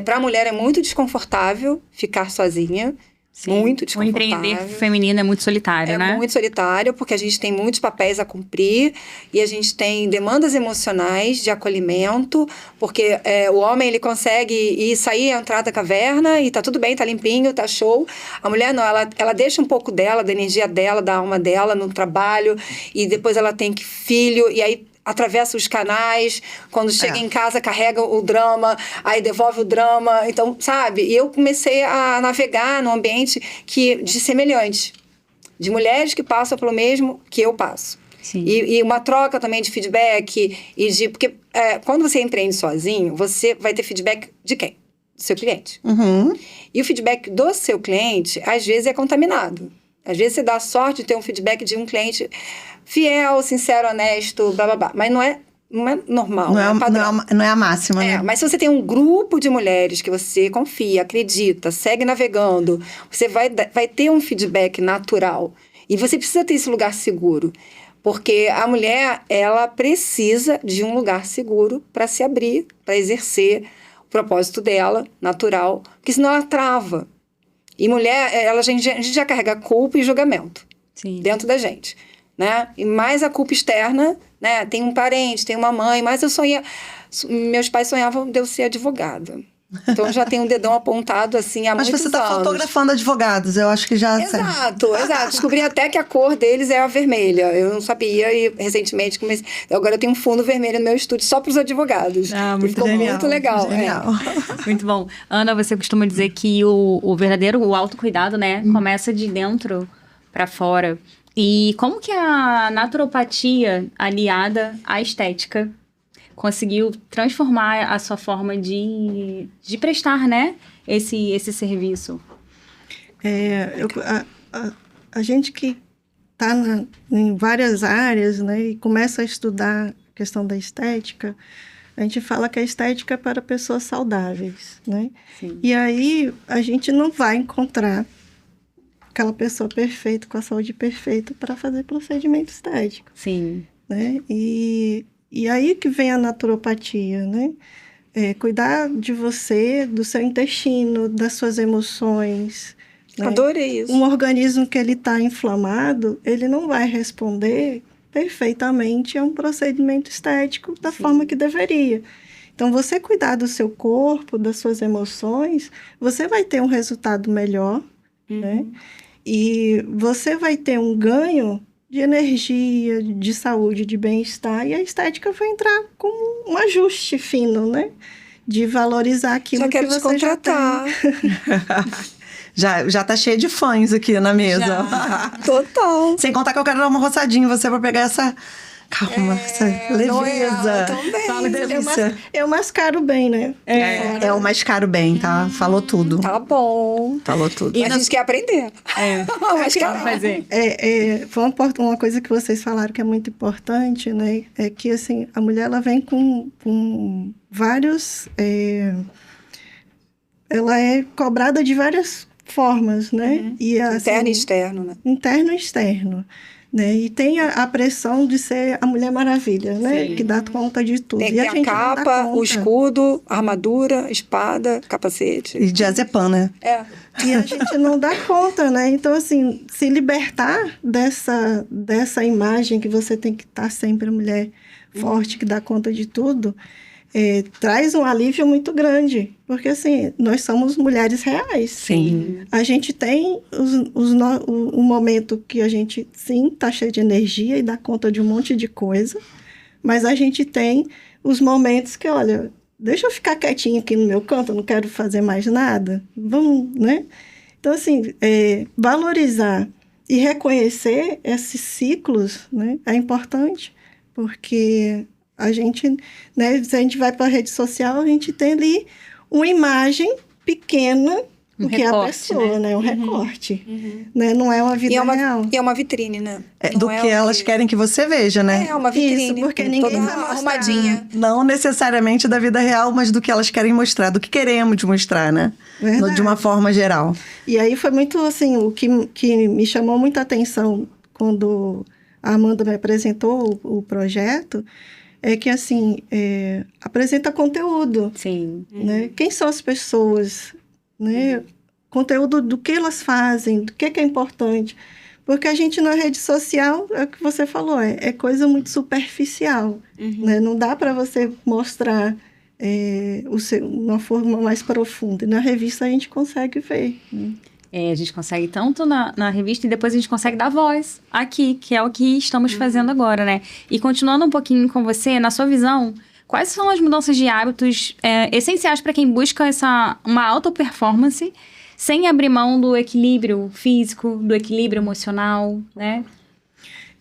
Para a mulher é muito desconfortável ficar sozinha. Sim, muito desconfortável. O empreender feminino é muito solitário, né? É muito solitário, porque a gente tem muitos papéis a cumprir e a gente tem demandas emocionais de acolhimento, porque o homem, ele consegue ir sair, entrar da caverna e tá tudo bem, tá limpinho, tá show. A mulher não, ela deixa um pouco dela, da energia dela, da alma dela no trabalho, e depois ela tem filho, e aí atravessa os canais, quando chega em casa carrega o drama, aí devolve o drama, então, sabe? E eu comecei a navegar num ambiente de semelhante, de mulheres que passam pelo mesmo que eu passo. Sim. E uma troca também de feedback, porque quando você empreende sozinho, você vai ter feedback de quem? Do seu cliente. E o feedback do seu cliente, às vezes, é contaminado. Às vezes você dá sorte de ter um feedback de um cliente fiel, sincero, honesto, blá, blá, blá. Mas não é normal, não é padrão. Não é a máxima, né? Mas se você tem um grupo de mulheres que você confia, acredita, segue navegando, você vai ter um feedback natural. E você precisa ter esse lugar seguro. Porque a mulher, ela precisa de um lugar seguro para se abrir, para exercer o propósito dela, natural, porque senão ela trava. E mulher, a gente já carrega culpa e julgamento. Sim. Dentro da gente, né? E mais a culpa externa, né? Tem um parente, tem uma mãe, mas meus pais sonhavam de eu ser advogada. Então, eu já tenho um dedão apontado, assim, há muitos anos. Mas você está fotografando advogados, eu acho que já... Exato. Descobri até que a cor deles é a vermelha. Eu não sabia e, recentemente, comecei... Agora eu tenho um fundo vermelho no meu estúdio só para os advogados. Ficou muito legal. Muito bom. Ana, você costuma dizer que o verdadeiro autocuidado, né, começa de dentro para fora. E como que a naturopatia aliada à estética conseguiu transformar a sua forma de prestar, né, esse serviço? A gente que está em várias áreas, né, e começa a estudar a questão da estética, a gente fala que a estética é para pessoas saudáveis, né? Sim. E aí a gente não vai encontrar aquela pessoa perfeita, com a saúde perfeita, para fazer procedimento estético. Sim. Né? E aí que vem a naturopatia, né? Cuidar de você, do seu intestino, das suas emoções. Né? Adorei isso. Um organismo que ele está inflamado, ele não vai responder perfeitamente a um procedimento estético da forma que deveria. Então, você cuidar do seu corpo, das suas emoções, você vai ter um resultado melhor, né? E você vai ter um ganho de energia, de saúde, de bem-estar, e a estética vai entrar como um ajuste fino, né? De valorizar aquilo que você já tem. Já tá cheio de fãs aqui na mesa. Total. Sem contar que eu quero dar uma roçadinha em você pra pegar essa calma, essa leveza. Também. Delícia. Eu mascaro bem, né? É o mais caro bem, tá? Falou tudo. Tá bom. Falou tudo. Mas a gente quer aprender. Mas quer fazer. Foi uma coisa que vocês falaram que é muito importante, né? É que, assim, a mulher, ela vem com vários... ela é cobrada de várias formas, né? E, assim, interno e externo, né? Interno e externo. Né? E tem a pressão de ser a Mulher Maravilha, né? Sim. Que dá conta de tudo. Tem que e ter a gente não dá capa, conta. o escudo, a armadura, a espada, capacete. E diazepam, né? É. E a gente não dá conta, né? Então, assim, se libertar dessa imagem que você tem que estar sempre mulher forte, que dá conta de tudo, traz um alívio muito grande. Porque, assim, nós somos mulheres reais. Sim. A gente tem o momento que a gente, sim, está cheio de energia e dá conta de um monte de coisa. Mas a gente tem os momentos que, olha... Deixa eu ficar quietinha aqui no meu canto, eu não quero fazer mais nada. Vamos, né? Então, assim, valorizar e reconhecer esses ciclos, né, é importante, porque a gente, né, se a gente vai para a rede social, a gente tem ali uma imagem pequena do que é a pessoa, né? Um recorte. Né? Não é uma vida real. E é uma vitrine, né? Do que elas querem que você veja, né? É uma vitrine. Isso, porque ninguém toda vai mostrar. arrumadinha. Não necessariamente da vida real, mas do que elas querem mostrar, do que queremos mostrar, né? Verdade. De uma forma geral. E aí foi muito, assim, o que me chamou muita atenção quando a Amanda me apresentou o projeto, é que, assim, apresenta conteúdo. Sim. Né? Quem são as pessoas, né? Conteúdo do que elas fazem, do que é importante. Porque a gente na rede social, é o que você falou, é coisa muito superficial. Né? Não dá para você mostrar uma forma mais profunda. E na revista a gente consegue ver. Né? A gente consegue tanto na revista e depois a gente consegue dar voz aqui, que é o que estamos fazendo agora, né? E continuando um pouquinho com você, na sua visão, quais são as mudanças de hábitos essenciais para quem busca uma alta performance sem abrir mão do equilíbrio físico, do equilíbrio emocional, né?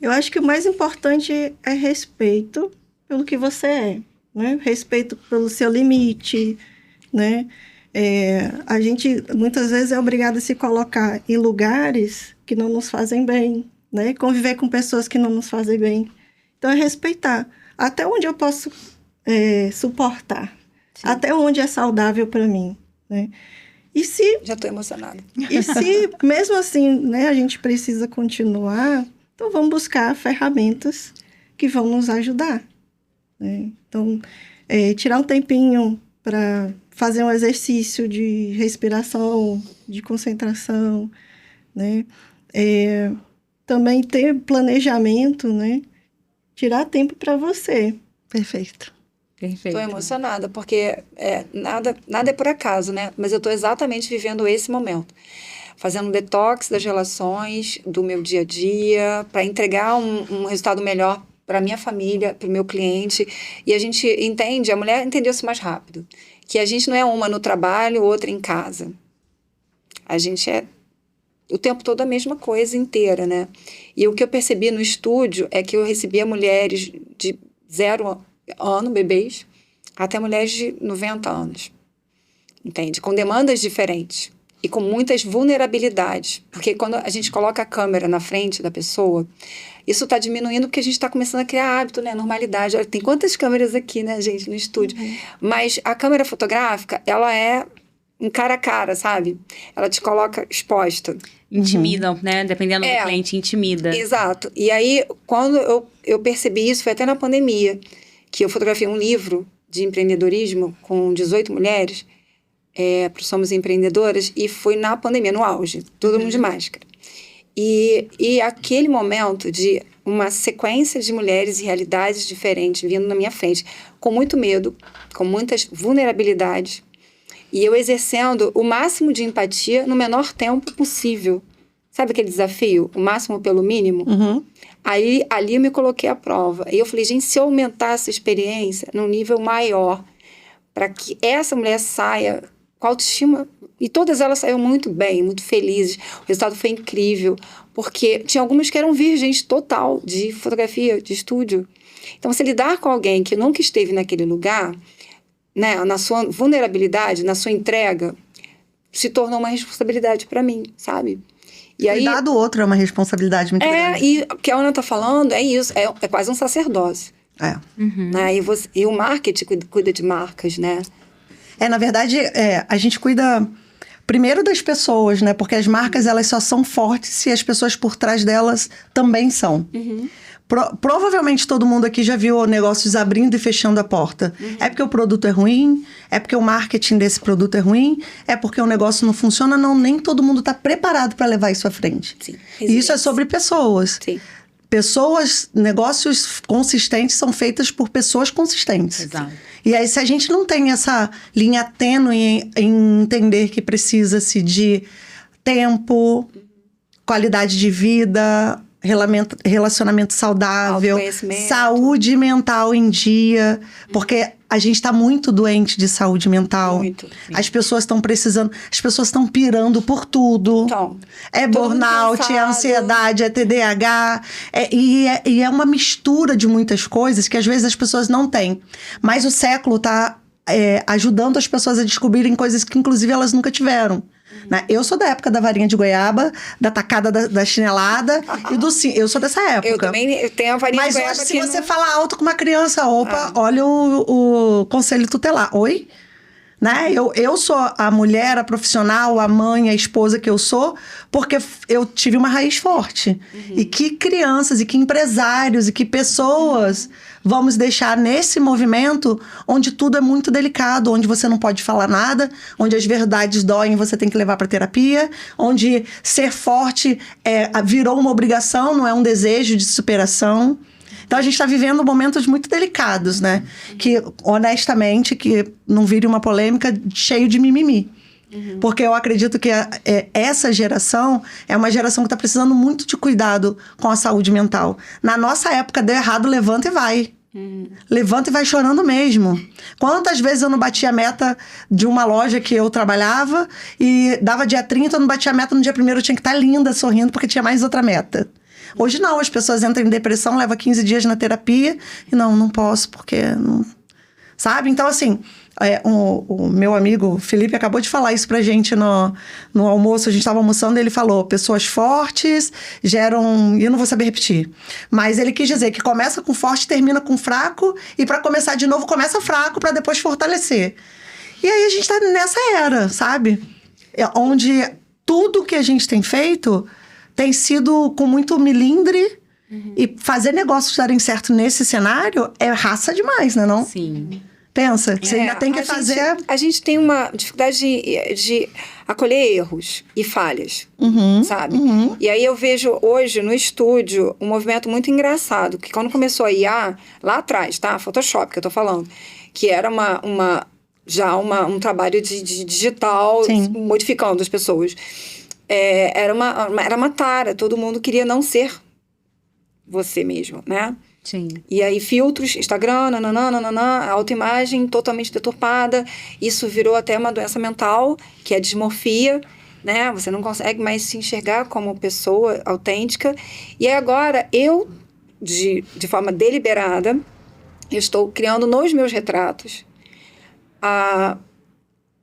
Eu acho que o mais importante é respeito pelo que você é, né? Respeito pelo seu limite, né? A gente, muitas vezes, é obrigado a se colocar em lugares que não nos fazem bem, né? Conviver com pessoas que não nos fazem bem. Então, é respeitar. Até onde eu posso suportar. Sim. Até onde é saudável para mim, né? E se... Já estou emocionada. E se, mesmo assim, né, a gente precisa continuar, então vamos buscar ferramentas que vão nos ajudar. Né? Então, tirar um tempinho para fazer um exercício de respiração, de concentração, né? Também ter planejamento, né? Tirar tempo para você. Perfeito. Estou emocionada, porque nada é por acaso, né? Mas eu estou exatamente vivendo esse momento. Fazendo um detox das relações, do meu dia a dia, para entregar um resultado melhor para a minha família, para o meu cliente. E a gente entende, a mulher entendeu isso mais rápido, que a gente não é uma no trabalho, outra em casa. A gente é o tempo todo a mesma coisa inteira, né? E o que eu percebi no estúdio é que eu recebia mulheres de 0 ano, bebês, até mulheres de 90 anos, entende? Com demandas diferentes e com muitas vulnerabilidades, porque quando a gente coloca a câmera na frente da pessoa, isso está diminuindo porque a gente está começando a criar hábito, né? Normalidade. Olha, tem quantas câmeras aqui, né, gente, no estúdio? Mas a câmera fotográfica, ela é um cara a cara, sabe? Ela te coloca exposta. Intimida, né? Dependendo do cliente, intimida. Exato. E aí, quando eu percebi isso, foi até na pandemia, que eu fotografei um livro de empreendedorismo com 18 mulheres, Somos Empreendedoras, e foi na pandemia, no auge, todo mundo de máscara. E aquele momento de uma sequência de mulheres e realidades diferentes vindo na minha frente, com muito medo, com muitas vulnerabilidades, e eu exercendo o máximo de empatia no menor tempo possível. Sabe aquele desafio? O máximo pelo mínimo? Uhum. Aí, ali eu me coloquei à prova. E eu falei, gente, se eu aumentar essa experiência num nível maior, para que essa mulher saia com autoestima... E todas elas saíram muito bem, muito felizes. O resultado foi incrível, Porque tinha algumas que eram virgens total de fotografia, de estúdio. Então, você lidar com alguém que nunca esteve naquele lugar, né, na sua vulnerabilidade, na sua entrega, se tornou uma responsabilidade para mim, sabe? E Cuidar do outro é uma responsabilidade muito grande. E o que a Ana tá falando é isso, é quase um sacerdócio. Né? E o marketing cuida de marcas, né? Na verdade, a gente cuida primeiro das pessoas, né? Porque as marcas, elas só são fortes se as pessoas por trás delas também são. Provavelmente todo mundo aqui já viu negócios abrindo e fechando a porta. É porque o produto é ruim? É porque o marketing desse produto é ruim? É porque o negócio não funciona? Não, nem todo mundo está preparado para levar isso à frente. Sim. E isso é sobre pessoas. Sim. Pessoas, negócios consistentes são feitos por pessoas consistentes. Exato. E aí, se a gente não tem essa linha tênue em entender que precisa-se de tempo, qualidade de vida, relacionamento saudável, saúde mental em dia, porque a gente está muito doente de saúde mental. Muito. As pessoas estão precisando, as pessoas estão pirando por tudo. Então, É todo mundo burnout, é cansado. ansiedade, é TDAH. E é uma mistura de muitas coisas que às vezes as pessoas não têm. Mas o século está ajudando as pessoas a descobrirem coisas que, inclusive, elas nunca tiveram. Né? Eu sou da época da varinha de goiaba, da tacada da chinelada e do sim. Eu sou dessa época. Eu também tenho a varinha Mas de goiaba hoje, se que você não... falar alto com uma criança, olha o conselho tutelar. Oi? Né? Eu sou a mulher, a profissional, a mãe, a esposa que eu sou, porque eu tive uma raiz forte. E que crianças, e que empresários, e que pessoas vamos deixar nesse movimento onde tudo é muito delicado, onde você não pode falar nada, onde as verdades doem e você tem que levar para terapia, onde ser forte virou uma obrigação, não é um desejo de superação. Então, a gente está vivendo momentos muito delicados, né? Que, honestamente, que não vire uma polêmica cheio de mimimi. Porque eu acredito que essa geração é uma geração que está precisando muito de cuidado com a saúde mental. Na nossa época, deu errado, levanta e vai. Levanta e vai chorando mesmo. Quantas vezes eu não bati a meta de uma loja que eu trabalhava e dava dia 30, eu não bati a meta, no dia 1º eu tinha que estar linda, sorrindo, porque tinha mais outra meta. Hoje não, as pessoas entram em depressão, levam 15 dias na terapia e não posso porque não... Sabe? Então, assim, o meu amigo Felipe acabou de falar isso pra gente no almoço, a gente estava almoçando e ele falou, pessoas fortes geram... E eu não vou saber repetir. Mas ele quis dizer que começa com forte, termina com fraco e para começar de novo, começa fraco para depois fortalecer. E aí a gente tá nessa era, sabe? Onde tudo que a gente tem feito... tem sido com muito milindre e fazer negócios darem certo nesse cenário é raça demais, né, não? Sim. Pensa, você ainda tem que fazer... A gente tem uma dificuldade de acolher erros e falhas, sabe? E aí eu vejo hoje no estúdio um movimento muito engraçado, que quando começou a IA, lá atrás, tá? Photoshop que eu tô falando, que era um trabalho de digital, Sim. modificando as pessoas. Era uma tara, todo mundo queria não ser você mesmo, né? Sim. E aí filtros, Instagram, a autoimagem totalmente deturpada, isso virou até uma doença mental, que é a dismorfia, né? Você não consegue mais se enxergar como pessoa autêntica. E agora, eu, de forma deliberada, eu estou criando nos meus retratos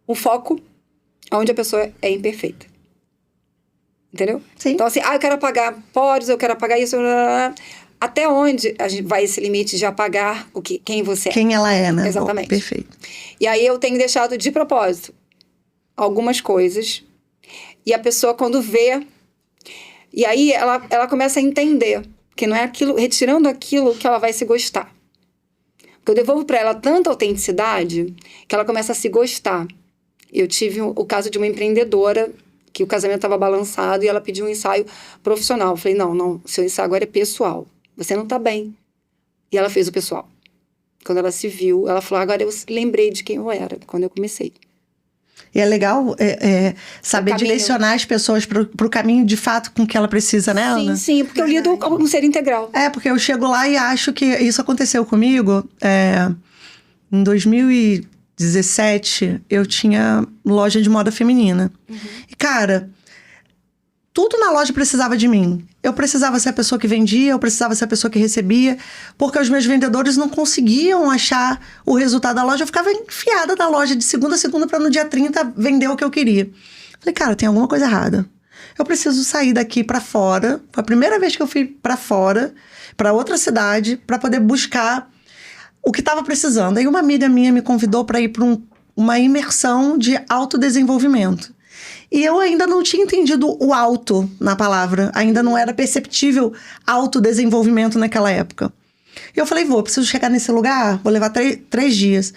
o foco onde a pessoa é imperfeita. Entendeu? Sim. Então, assim, eu quero apagar poros, eu quero apagar isso. Até onde a gente vai esse limite de apagar quem você é? Quem ela é, né? Exatamente. Perfeito. E aí eu tenho deixado de propósito algumas coisas. E a pessoa, quando vê, e aí ela começa a entender que não é aquilo, retirando aquilo que ela vai se gostar. Porque eu devolvo para ela tanta autenticidade que ela começa a se gostar. Eu tive o caso de uma empreendedora que o casamento estava balançado e ela pediu um ensaio profissional. Eu falei, não, seu ensaio agora é pessoal. Você não está bem. E ela fez o pessoal. Quando ela se viu, ela falou, agora eu lembrei de quem eu era, quando eu comecei. E é legal saber direcionar as pessoas pro caminho de fato com que ela precisa, né, Ana? Sim, porque eu lido com um ser integral. Porque eu chego lá e acho que isso aconteceu comigo em 2017, eu tinha loja de moda feminina. E, cara, tudo na loja precisava de mim. Eu precisava ser a pessoa que vendia, eu precisava ser a pessoa que recebia, porque os meus vendedores não conseguiam achar o resultado da loja. Eu ficava enfiada na loja de segunda a segunda para no dia 30 vender o que eu queria. Falei, cara, tem alguma coisa errada. Eu preciso sair daqui para fora. Foi a primeira vez que eu fui para fora, para outra cidade, para poder buscar o que estava precisando. Aí uma amiga minha me convidou para ir para uma imersão de autodesenvolvimento. E eu ainda não tinha entendido o auto na palavra. Ainda não era perceptível autodesenvolvimento naquela época. E eu falei, preciso chegar nesse lugar, vou levar 3 dias.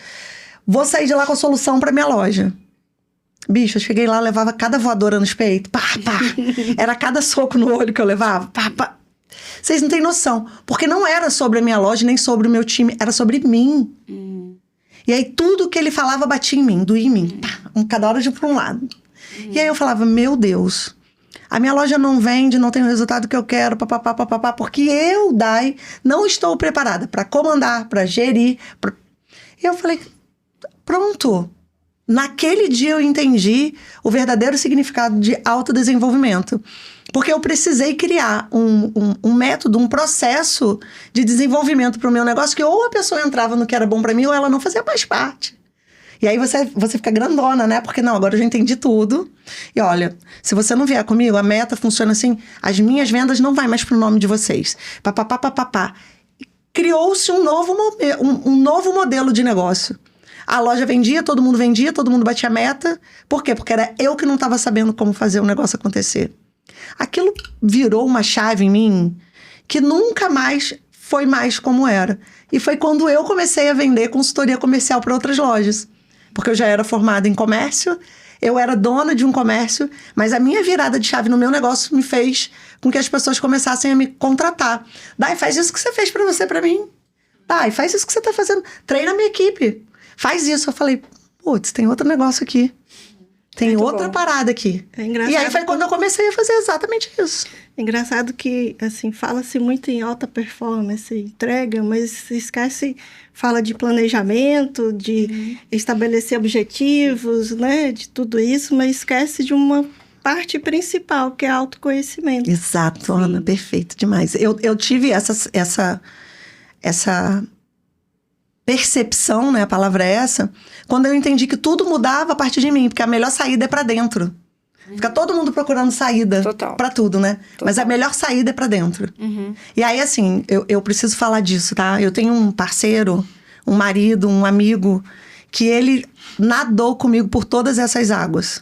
Vou sair de lá com a solução para minha loja. Bicho, eu cheguei lá, levava cada voadora nos peitos. Pá, pá. Era cada soco no olho que eu levava. Pá, pá. Vocês não têm noção. Porque não era sobre a minha loja, nem sobre o meu time. Era sobre mim. E aí, tudo que ele falava batia em mim, doía em mim. Pá, cada hora de para um lado. E aí, eu falava, meu Deus. A minha loja não vende, não tem o resultado que eu quero, papapá, papapá. Porque eu, Dai, não estou preparada para comandar, para gerir. E eu falei, pronto. Naquele dia eu entendi o verdadeiro significado de autodesenvolvimento. Porque eu precisei criar um método, um processo de desenvolvimento para o meu negócio, que ou a pessoa entrava no que era bom para mim, ou ela não fazia mais parte. E aí você fica grandona, né? Porque não, agora eu já entendi tudo. E olha, se você não vier comigo, a meta funciona assim, as minhas vendas não vai mais pro nome de vocês. Papapá, papapá. Criou-se um novo modelo de negócio. A loja vendia, todo mundo batia meta. Por quê? Porque era eu que não estava sabendo como fazer o negócio acontecer. Aquilo virou uma chave em mim que nunca mais foi mais como era. E foi quando eu comecei a vender consultoria comercial para outras lojas. Porque eu já era formada em comércio, eu era dona de um comércio, mas a minha virada de chave no meu negócio me fez com que as pessoas começassem a me contratar. Dai, faz isso que você fez para você, para mim. Dai, faz isso que você tá fazendo. Treina a minha equipe. Faz isso. Eu falei, putz, tem outro negócio aqui. Tem Muito outra bom. parada aqui. É engraçado. E aí foi quando eu comecei a fazer exatamente isso. É engraçado que, assim, fala-se muito em alta performance, entrega, mas esquece, fala de planejamento, de estabelecer objetivos, né, de tudo isso, mas esquece de uma parte principal, que é autoconhecimento. Exato, Ana, perfeito demais. Eu tive essa percepção, né, a palavra é essa, quando eu entendi que tudo mudava a partir de mim, porque a melhor saída é pra dentro. Fica todo mundo procurando saída pra tudo, né? Total. Mas a melhor saída é pra dentro. E aí, assim, eu preciso falar disso, tá? Eu tenho um parceiro, um marido, um amigo, que ele nadou comigo por todas essas águas.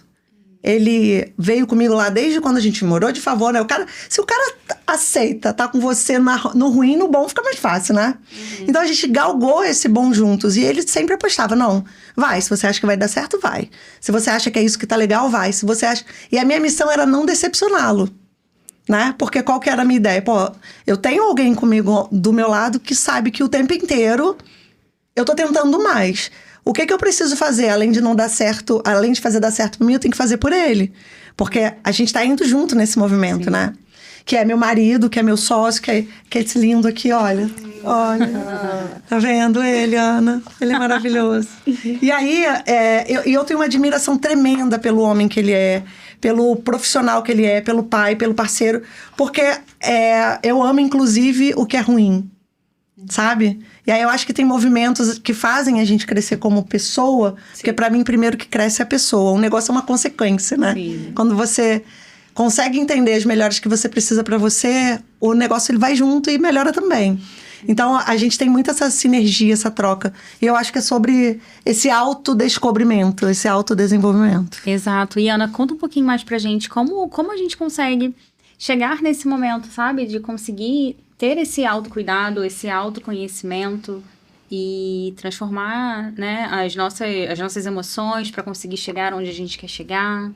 Ele veio comigo lá desde quando a gente morou de favor, né? Se o cara aceita tá com você no ruim, no bom fica mais fácil, né? Então a gente galgou esse bom juntos. E ele sempre apostava, não, vai. Se você acha que vai dar certo, vai. Se você acha que é isso que tá legal, vai. Se você acha... E a minha missão era não decepcioná-lo, né? Porque qual que era a minha ideia? Pô, eu tenho alguém comigo do meu lado que sabe que o tempo inteiro eu tô tentando mais. O que eu preciso fazer, além de não dar certo, além de fazer dar certo por mim, eu tenho que fazer por ele. Porque a gente tá indo junto nesse movimento, né? Que é meu marido, que é meu sócio, que é esse lindo aqui, olha. Olha. Tá vendo ele, Ana? Ele é maravilhoso. E aí, eu tenho uma admiração tremenda pelo homem que ele é, pelo profissional que ele é, pelo pai, pelo parceiro. Porque eu amo, inclusive, o que é ruim. Sabe? E aí eu acho que tem movimentos que fazem a gente crescer como pessoa, porque pra mim, primeiro que cresce é a pessoa. O negócio é uma consequência, né? Sim. Quando você consegue entender as melhores que você precisa pra você, o negócio ele vai junto e melhora também. Então, a gente tem muito essa sinergia, essa troca. E eu acho que é sobre esse autodescobrimento, esse autodesenvolvimento. Exato. E, Ana, conta um pouquinho mais pra gente como a gente consegue chegar nesse momento, sabe? De conseguir ter esse autocuidado, esse autoconhecimento e transformar, né, as nossas emoções para conseguir chegar onde a gente quer chegar.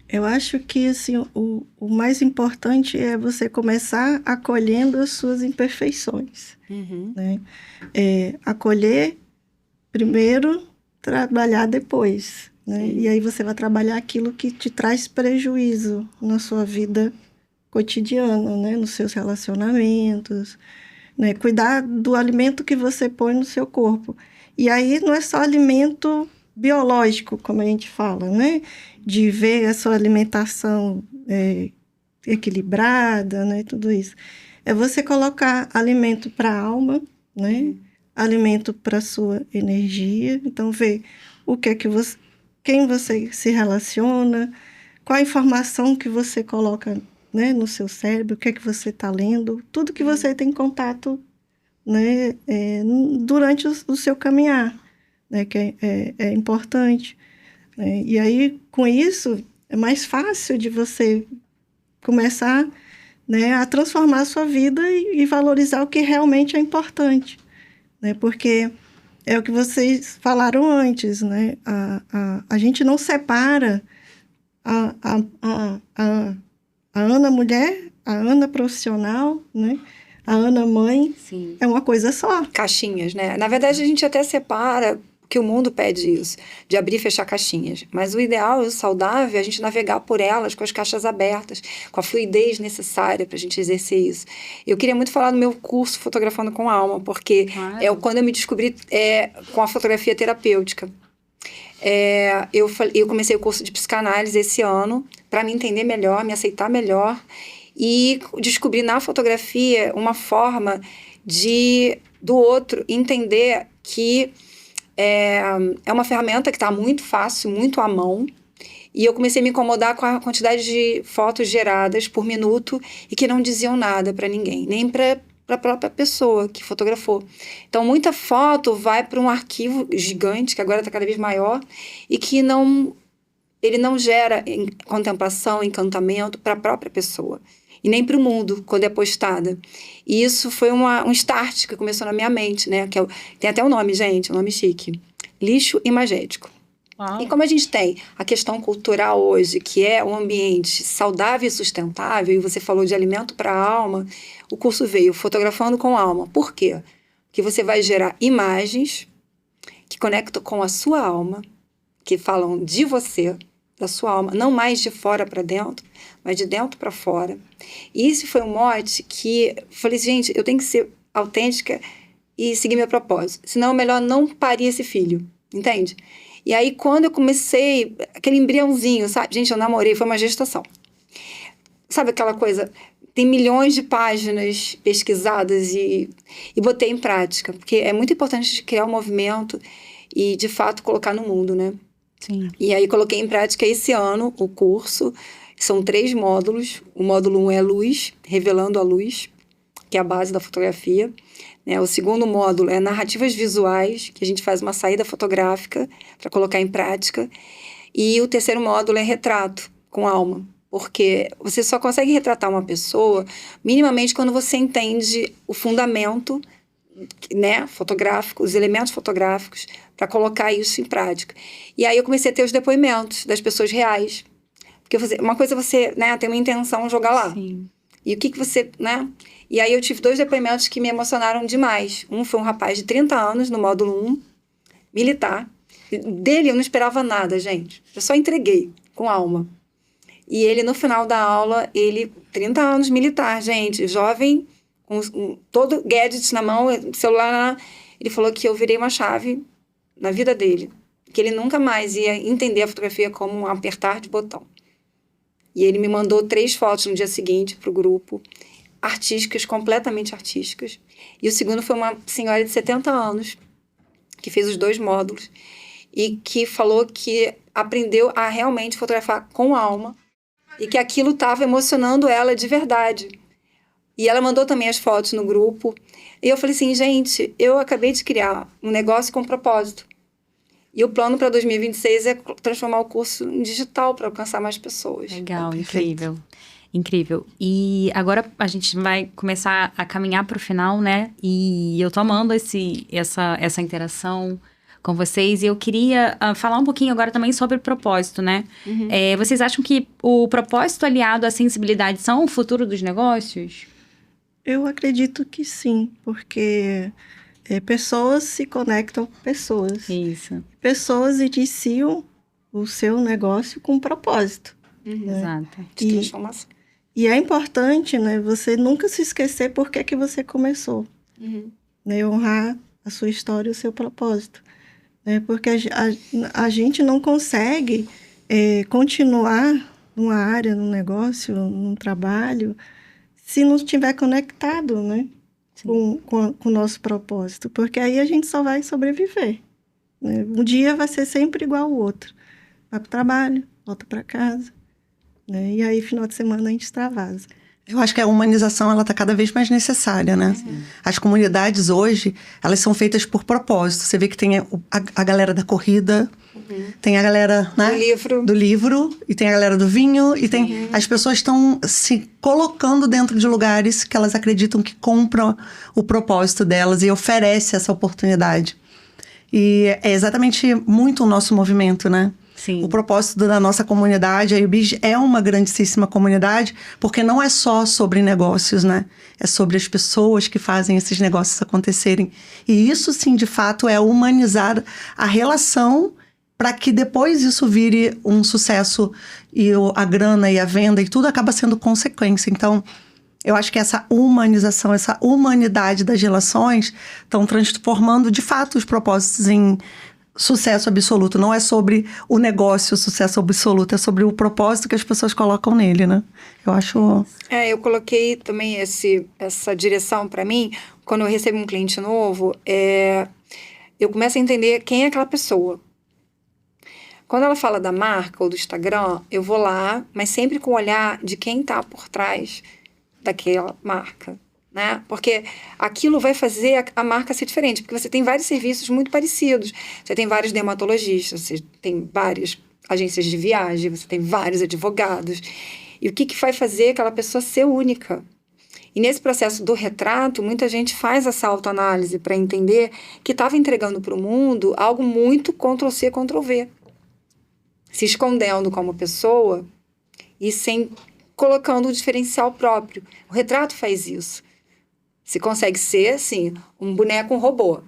Eu acho que assim, o mais importante é você começar acolhendo as suas imperfeições. Né? Acolher primeiro, trabalhar depois. Né? E aí você vai trabalhar aquilo que te traz prejuízo na sua vida cotidiana, né? Nos seus relacionamentos, né? Cuidar do alimento que você põe no seu corpo. E aí não é só alimento biológico, como a gente fala, né? De ver a sua alimentação equilibrada, né? Tudo isso. É você colocar alimento para a alma, né? Alimento para a sua energia. Então, ver o que é que você... Quem você se relaciona, qual a informação que você coloca, né, no seu cérebro, o que é que você está lendo, tudo que você tem contato, né, durante o seu caminhar, né, que é importante. Né? E aí, com isso, é mais fácil de você começar, né, a transformar a sua vida e valorizar o que realmente é importante. Né? Porque é o que vocês falaram antes, né? A gente não separa a Ana mulher, a Ana profissional, né? A Ana mãe. Sim. É uma coisa só. Caixinhas, né? Na verdade, a gente até separa, que o mundo pede isso, de abrir e fechar caixinhas. Mas o ideal e o saudável é a gente navegar por elas com as caixas abertas, com a fluidez necessária para a gente exercer isso. Eu queria muito falar do meu curso Fotografando com Alma, porque é quando eu me descobri com a fotografia terapêutica. Eu comecei o curso de psicanálise esse ano para me entender melhor, me aceitar melhor e descobri na fotografia uma forma do outro entender que é uma ferramenta que está muito fácil, muito à mão. E eu comecei a me incomodar com a quantidade de fotos geradas por minuto e que não diziam nada para ninguém, nem para a própria pessoa que fotografou. Então, muita foto vai para um arquivo gigante, que agora está cada vez maior, e que ele não gera contemplação, encantamento para a própria pessoa. E nem para o mundo, quando é postada. E isso foi um start que começou na minha mente, né? Tem até um nome, gente, um nome chique. Lixo imagético. Uau. E como a gente tem a questão cultural hoje, que é um ambiente saudável e sustentável, e você falou de alimento para a alma, o curso veio Fotografando com Alma. Por quê? Porque você vai gerar imagens que conectam com a sua alma, que falam de você, da sua alma, não mais de fora para dentro, mas de dentro para fora. E esse foi um mote que falei, gente, eu tenho que ser autêntica e seguir meu propósito. Senão é melhor não parir esse filho, entende? E aí, quando eu comecei, aquele embriãozinho, sabe? Gente, eu namorei, foi uma gestação. Sabe aquela coisa? Tem milhões de páginas pesquisadas e botei em prática. Porque é muito importante criar um movimento e, de fato, colocar no mundo, né? Sim. E aí, coloquei em prática esse ano o curso. São 3 módulos. O módulo 1 é luz, revelando a luz, que é a base da fotografia. O segundo módulo é narrativas visuais, que a gente faz uma saída fotográfica para colocar em prática. E o terceiro módulo é retrato com alma, porque você só consegue retratar uma pessoa minimamente quando você entende o fundamento, né, fotográfico, os elementos fotográficos, para colocar isso em prática. E aí eu comecei a ter os depoimentos das pessoas reais. Porque uma coisa é você, né, tem uma intenção jogar lá. Sim. E o que você, né? E aí eu tive 2 depoimentos que me emocionaram demais. Um foi um rapaz de 30 anos, no módulo 1, militar. Dele eu não esperava nada, gente. Eu só entreguei, com alma. E ele, no final da aula, 30 anos, militar, gente, jovem, com todo gadget na mão, celular, ele falou que eu virei uma chave na vida dele. Que ele nunca mais ia entender a fotografia como um apertar de botão. E ele me mandou 3 fotos no dia seguinte para o grupo, artísticas, completamente artísticas. E o segundo foi uma senhora de 70 anos, que fez os 2 módulos, e que falou que aprendeu a realmente fotografar com alma, e que aquilo estava emocionando ela de verdade. E ela mandou também as fotos no grupo. E eu falei assim, gente, eu acabei de criar um negócio com propósito. E o plano para 2026 é transformar o curso em digital para alcançar mais pessoas. Legal, incrível. Incrível. E agora a gente vai começar a caminhar para o final, né? E eu tô amando essa interação com vocês. E eu queria falar um pouquinho agora também sobre propósito, né? Uhum. Vocês acham que o propósito aliado à sensibilidade são o futuro dos negócios? Eu acredito que sim, porque pessoas se conectam com pessoas. Isso. Pessoas iniciam o seu negócio com propósito. Uhum. Exato. De transformação. E é importante, né, você nunca se esquecer por que você começou. Uhum. Né, honrar a sua história e o seu propósito. Né, porque a gente não consegue continuar, numa área, num negócio, num trabalho, se não estiver conectado, né? Com o nosso propósito. Porque aí a gente só vai sobreviver. Né? Um dia vai ser sempre igual ao outro. Vai para o trabalho, volta para casa. Né? E aí, final de semana, a gente extravasa. Eu acho que a humanização, ela está cada vez mais necessária, né? As comunidades hoje, elas são feitas por propósito. Você vê que tem a galera da corrida, tem a galera, né? Do livro, e tem a galera do vinho, e tem... As pessoas estão se colocando dentro de lugares que elas acreditam que compram o propósito delas e oferece essa oportunidade. E é exatamente muito o nosso movimento, né? Sim. O propósito da nossa comunidade, a UBIS é uma grandíssima comunidade, porque não é só sobre negócios, né? É sobre as pessoas que fazem esses negócios acontecerem. E isso, sim, de fato, é humanizar a relação para que depois isso vire um sucesso e a grana e a venda e tudo acaba sendo consequência. Então, eu acho que essa humanização, essa humanidade das relações estão transformando, de fato, os propósitos em sucesso absoluto. Não é sobre o negócio, o sucesso absoluto, é sobre o propósito que as pessoas colocam nele, né? Eu acho... Eu coloquei também essa direção para mim, quando eu recebo um cliente novo, eu começo a entender quem é aquela pessoa. Quando ela fala da marca ou do Instagram, eu vou lá, mas sempre com o olhar de quem está por trás daquela marca. Né? Porque aquilo vai fazer a marca ser diferente, porque você tem vários serviços muito parecidos. Você tem vários dermatologistas, você tem várias agências de viagem, você tem vários advogados. E o que vai fazer aquela pessoa ser única? E nesse processo do retrato, muita gente faz essa autoanálise para entender que estava entregando para o mundo algo muito Ctrl-C, Ctrl-V. Se escondendo como pessoa e sem colocando um diferencial próprio. O retrato faz isso. Se consegue ser, assim, um boneco, um robô.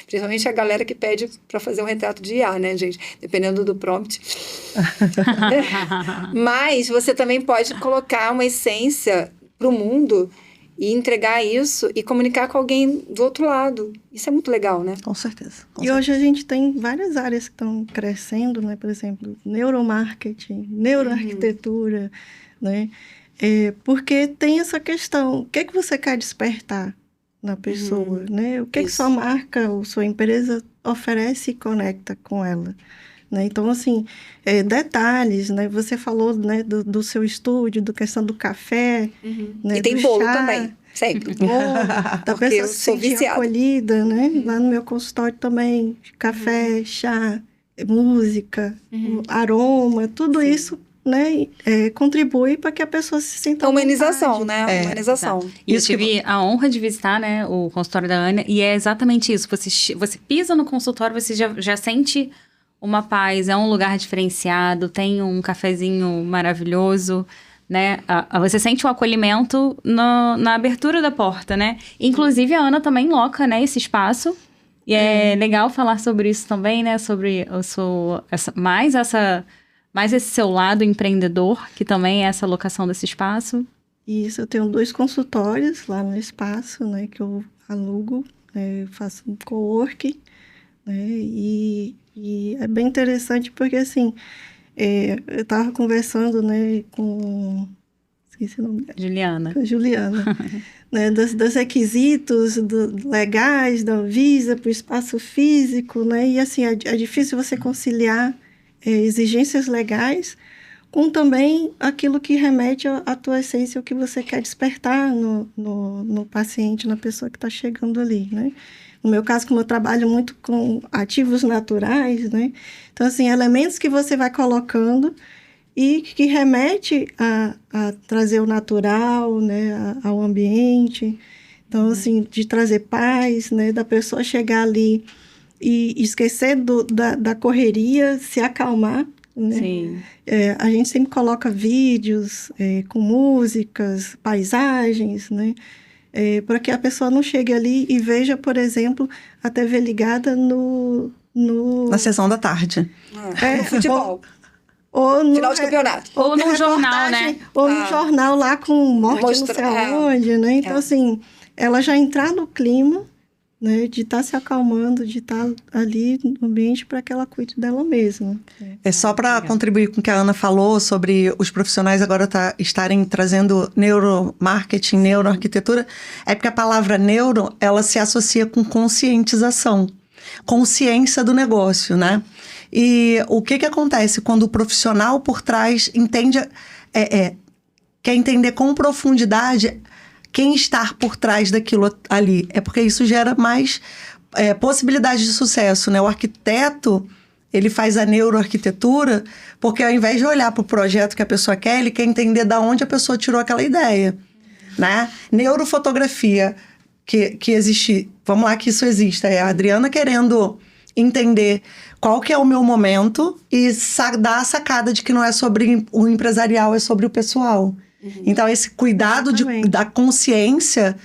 Principalmente a galera que pede para fazer um retrato de IA, né, gente? Dependendo do prompt. Mas você também pode colocar uma essência para o mundo e entregar isso e comunicar com alguém do outro lado. Isso é muito legal, né? Com certeza. E hoje a gente tem várias áreas que estão crescendo, né? Por exemplo, neuromarketing, neuroarquitetura, né? Porque tem essa questão, o que é que você quer despertar na pessoa, né? O que é que sua marca ou sua empresa oferece e conecta com ela, né? Então, assim, detalhes, né? Você falou, né, do seu estúdio, da questão do café, né? E tem do bolo chá, também, sempre. bolo, da Porque pessoa eu se sou sentir viciada. acolhida, né? Lá no meu consultório também, café, chá, música, aroma, tudo isso, né, contribui para que a pessoa se sinta A humanização, vontade. né? Humanização. E eu tive a honra de visitar, né, o consultório da Ana, e é exatamente isso. Você pisa no consultório, você já sente uma paz, é um lugar diferenciado, tem um cafezinho maravilhoso, né? Você sente o acolhimento na abertura da porta, né? Inclusive, a Ana também loca, né, esse espaço. E é legal falar sobre isso também, né? Sobre mais esse seu lado empreendedor, que também é essa locação desse espaço. Isso, eu tenho 2 consultórios lá no espaço, né, que eu alugo, né, faço um coworking, né, e é bem interessante porque, assim, eu estava conversando, né, esqueci o nome dela. Juliana. Com a Juliana, né, dos requisitos legais da Anvisa para o espaço físico, né, e, assim, é difícil você conciliar exigências legais com também aquilo que remete à tua essência, o que você quer despertar no paciente, na pessoa que está chegando ali, né? No meu caso, como eu trabalho muito com ativos naturais, né? Então, assim, elementos que você vai colocando e que remete a trazer o natural, né? Ao ambiente. Então, assim, de trazer paz, né? Da pessoa chegar ali e esquecer da correria, se acalmar, né? Sim. A gente sempre coloca vídeos com músicas, paisagens, né? Para que a pessoa não chegue ali e veja, por exemplo, a TV ligada Na sessão da tarde. Futebol. Ou no Final de campeonato. Ou num jornal, né? Ou no jornal lá com morte não sei aonde, né? Então, assim, ela já entrar no clima, né? De estar se acalmando, de estar ali no ambiente para que ela cuide dela mesma. É só para contribuir com o que a Ana falou sobre os profissionais agora estarem trazendo neuromarketing, neuroarquitetura, é porque a palavra neuro, ela se associa com conscientização, consciência do negócio, né? E o que acontece quando o profissional por trás entende, quer entender com profundidade quem está por trás daquilo ali? É porque isso gera mais possibilidades de sucesso, né? O arquiteto, ele faz a neuroarquitetura porque ao invés de olhar para o projeto que a pessoa quer, ele quer entender de onde a pessoa tirou aquela ideia, né? Neurofotografia, que existe... Vamos lá que isso exista. É a Adriana querendo entender qual que é o meu momento e dar a sacada de que não é sobre o empresarial, é sobre o pessoal. Então, esse cuidado da consciência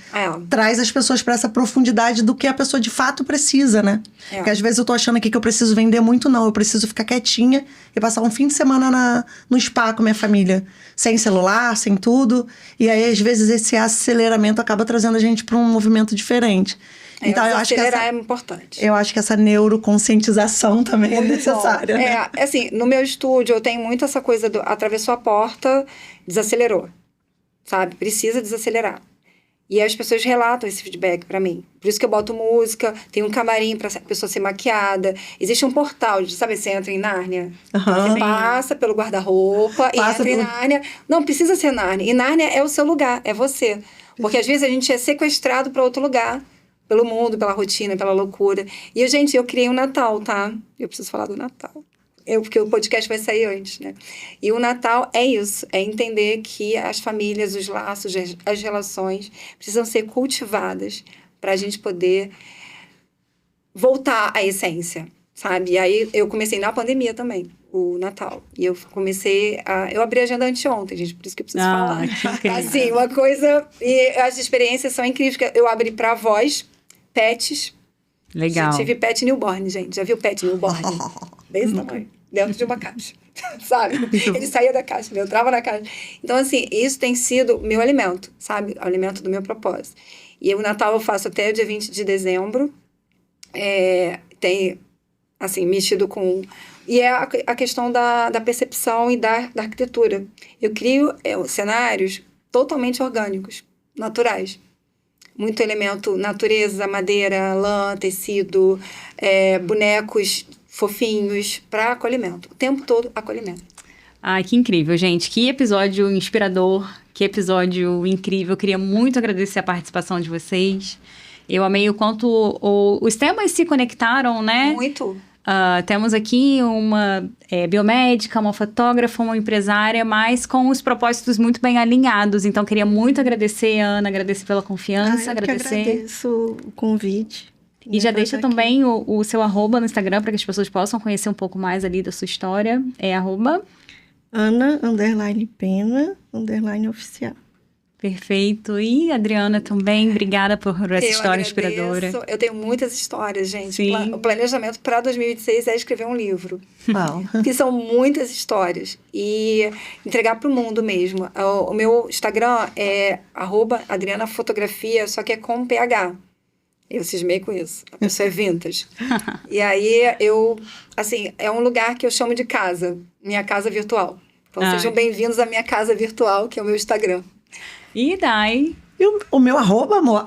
traz as pessoas para essa profundidade do que a pessoa de fato precisa, né? Porque às vezes eu tô achando aqui que eu preciso vender muito, não. Eu preciso ficar quietinha e passar um fim de semana no spa com minha família. Sem celular, sem tudo. E aí, às vezes, esse aceleramento acaba trazendo a gente para um movimento diferente. Então, eu acho que é importante. Eu acho que essa neuroconscientização também é necessária. Né? Assim, no meu estúdio eu tenho muito essa coisa do atravessou a porta, desacelerou, sabe? Precisa desacelerar. E as pessoas relatam esse feedback pra mim. Por isso que eu boto música, tem um camarim pra pessoa ser maquiada. Existe um portal, sabe? Você entra em Nárnia. Você passa pelo guarda-roupa e entra em Nárnia. Não, precisa ser Nárnia. E Nárnia é o seu lugar, é você. Porque às vezes a gente é sequestrado pra outro lugar. Pelo mundo, pela rotina, pela loucura. E, gente, eu criei um Natal, tá? Eu preciso falar do Natal. Porque o podcast vai sair antes, né? E o Natal é isso. É entender que as famílias, os laços, as relações precisam ser cultivadas para a gente poder voltar à essência, sabe? E aí, eu comecei na pandemia também, o Natal. E eu comecei eu abri a agenda anteontem, gente, por isso que eu preciso falar. Assim, uma coisa... E as experiências são incríveis. Eu abri para avós, pets. Legal. Já tive pet newborn, gente. Já viu pet newborn? Desse tamanho. Dentro de uma caixa. Sabe? Ele saía da caixa, ele entrava na caixa. Então, assim, isso tem sido meu alimento, sabe? O alimento do meu propósito. E o Natal eu faço até o dia 20 de dezembro. Tem, assim, mexido com... E é a questão da percepção e da arquitetura. Eu crio cenários totalmente orgânicos, naturais. Muito elemento natureza, madeira, lã, tecido, bonecos fofinhos para acolhimento. O tempo todo, acolhimento. Ai, que incrível, gente. Que episódio inspirador, que episódio incrível. Eu queria muito agradecer a participação de vocês. Eu amei o quanto os temas se conectaram, né? Muito. Temos aqui uma biomédica, uma fotógrafa, uma empresária, mas com os propósitos muito bem alinhados. Então, queria muito agradecer, Ana, agradecer pela confiança. Eu agradeço o convite. E já deixa também o seu arroba no Instagram para que as pessoas possam conhecer um pouco mais ali da sua história. É arroba... Ana_Pena_oficial. Perfeito. E Adriana também, obrigada por essa história inspiradora. Eu tenho muitas histórias, gente. Sim. O planejamento para 2026 é escrever um livro. Uau. Porque são muitas histórias. E entregar para o mundo mesmo. O meu Instagram é @AdrianaFotografia, só que é com PH. Eu cismei com isso. A pessoa é vintage. E aí, assim, é um lugar que eu chamo de casa. Minha casa virtual. Então, sejam bem-vindos à minha casa virtual, que é o meu Instagram. E Dai? O meu arroba, amor,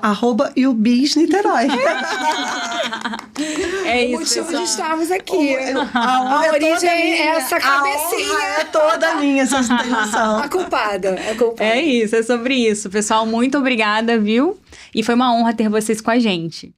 @ubis Niterói. É O isso, motivo de estarmos aqui. A origem é essa cabecinha. A honra é toda minha, vocês não têm noção. A culpada. É isso, é sobre isso. Pessoal, muito obrigada, viu? E foi uma honra ter vocês com a gente.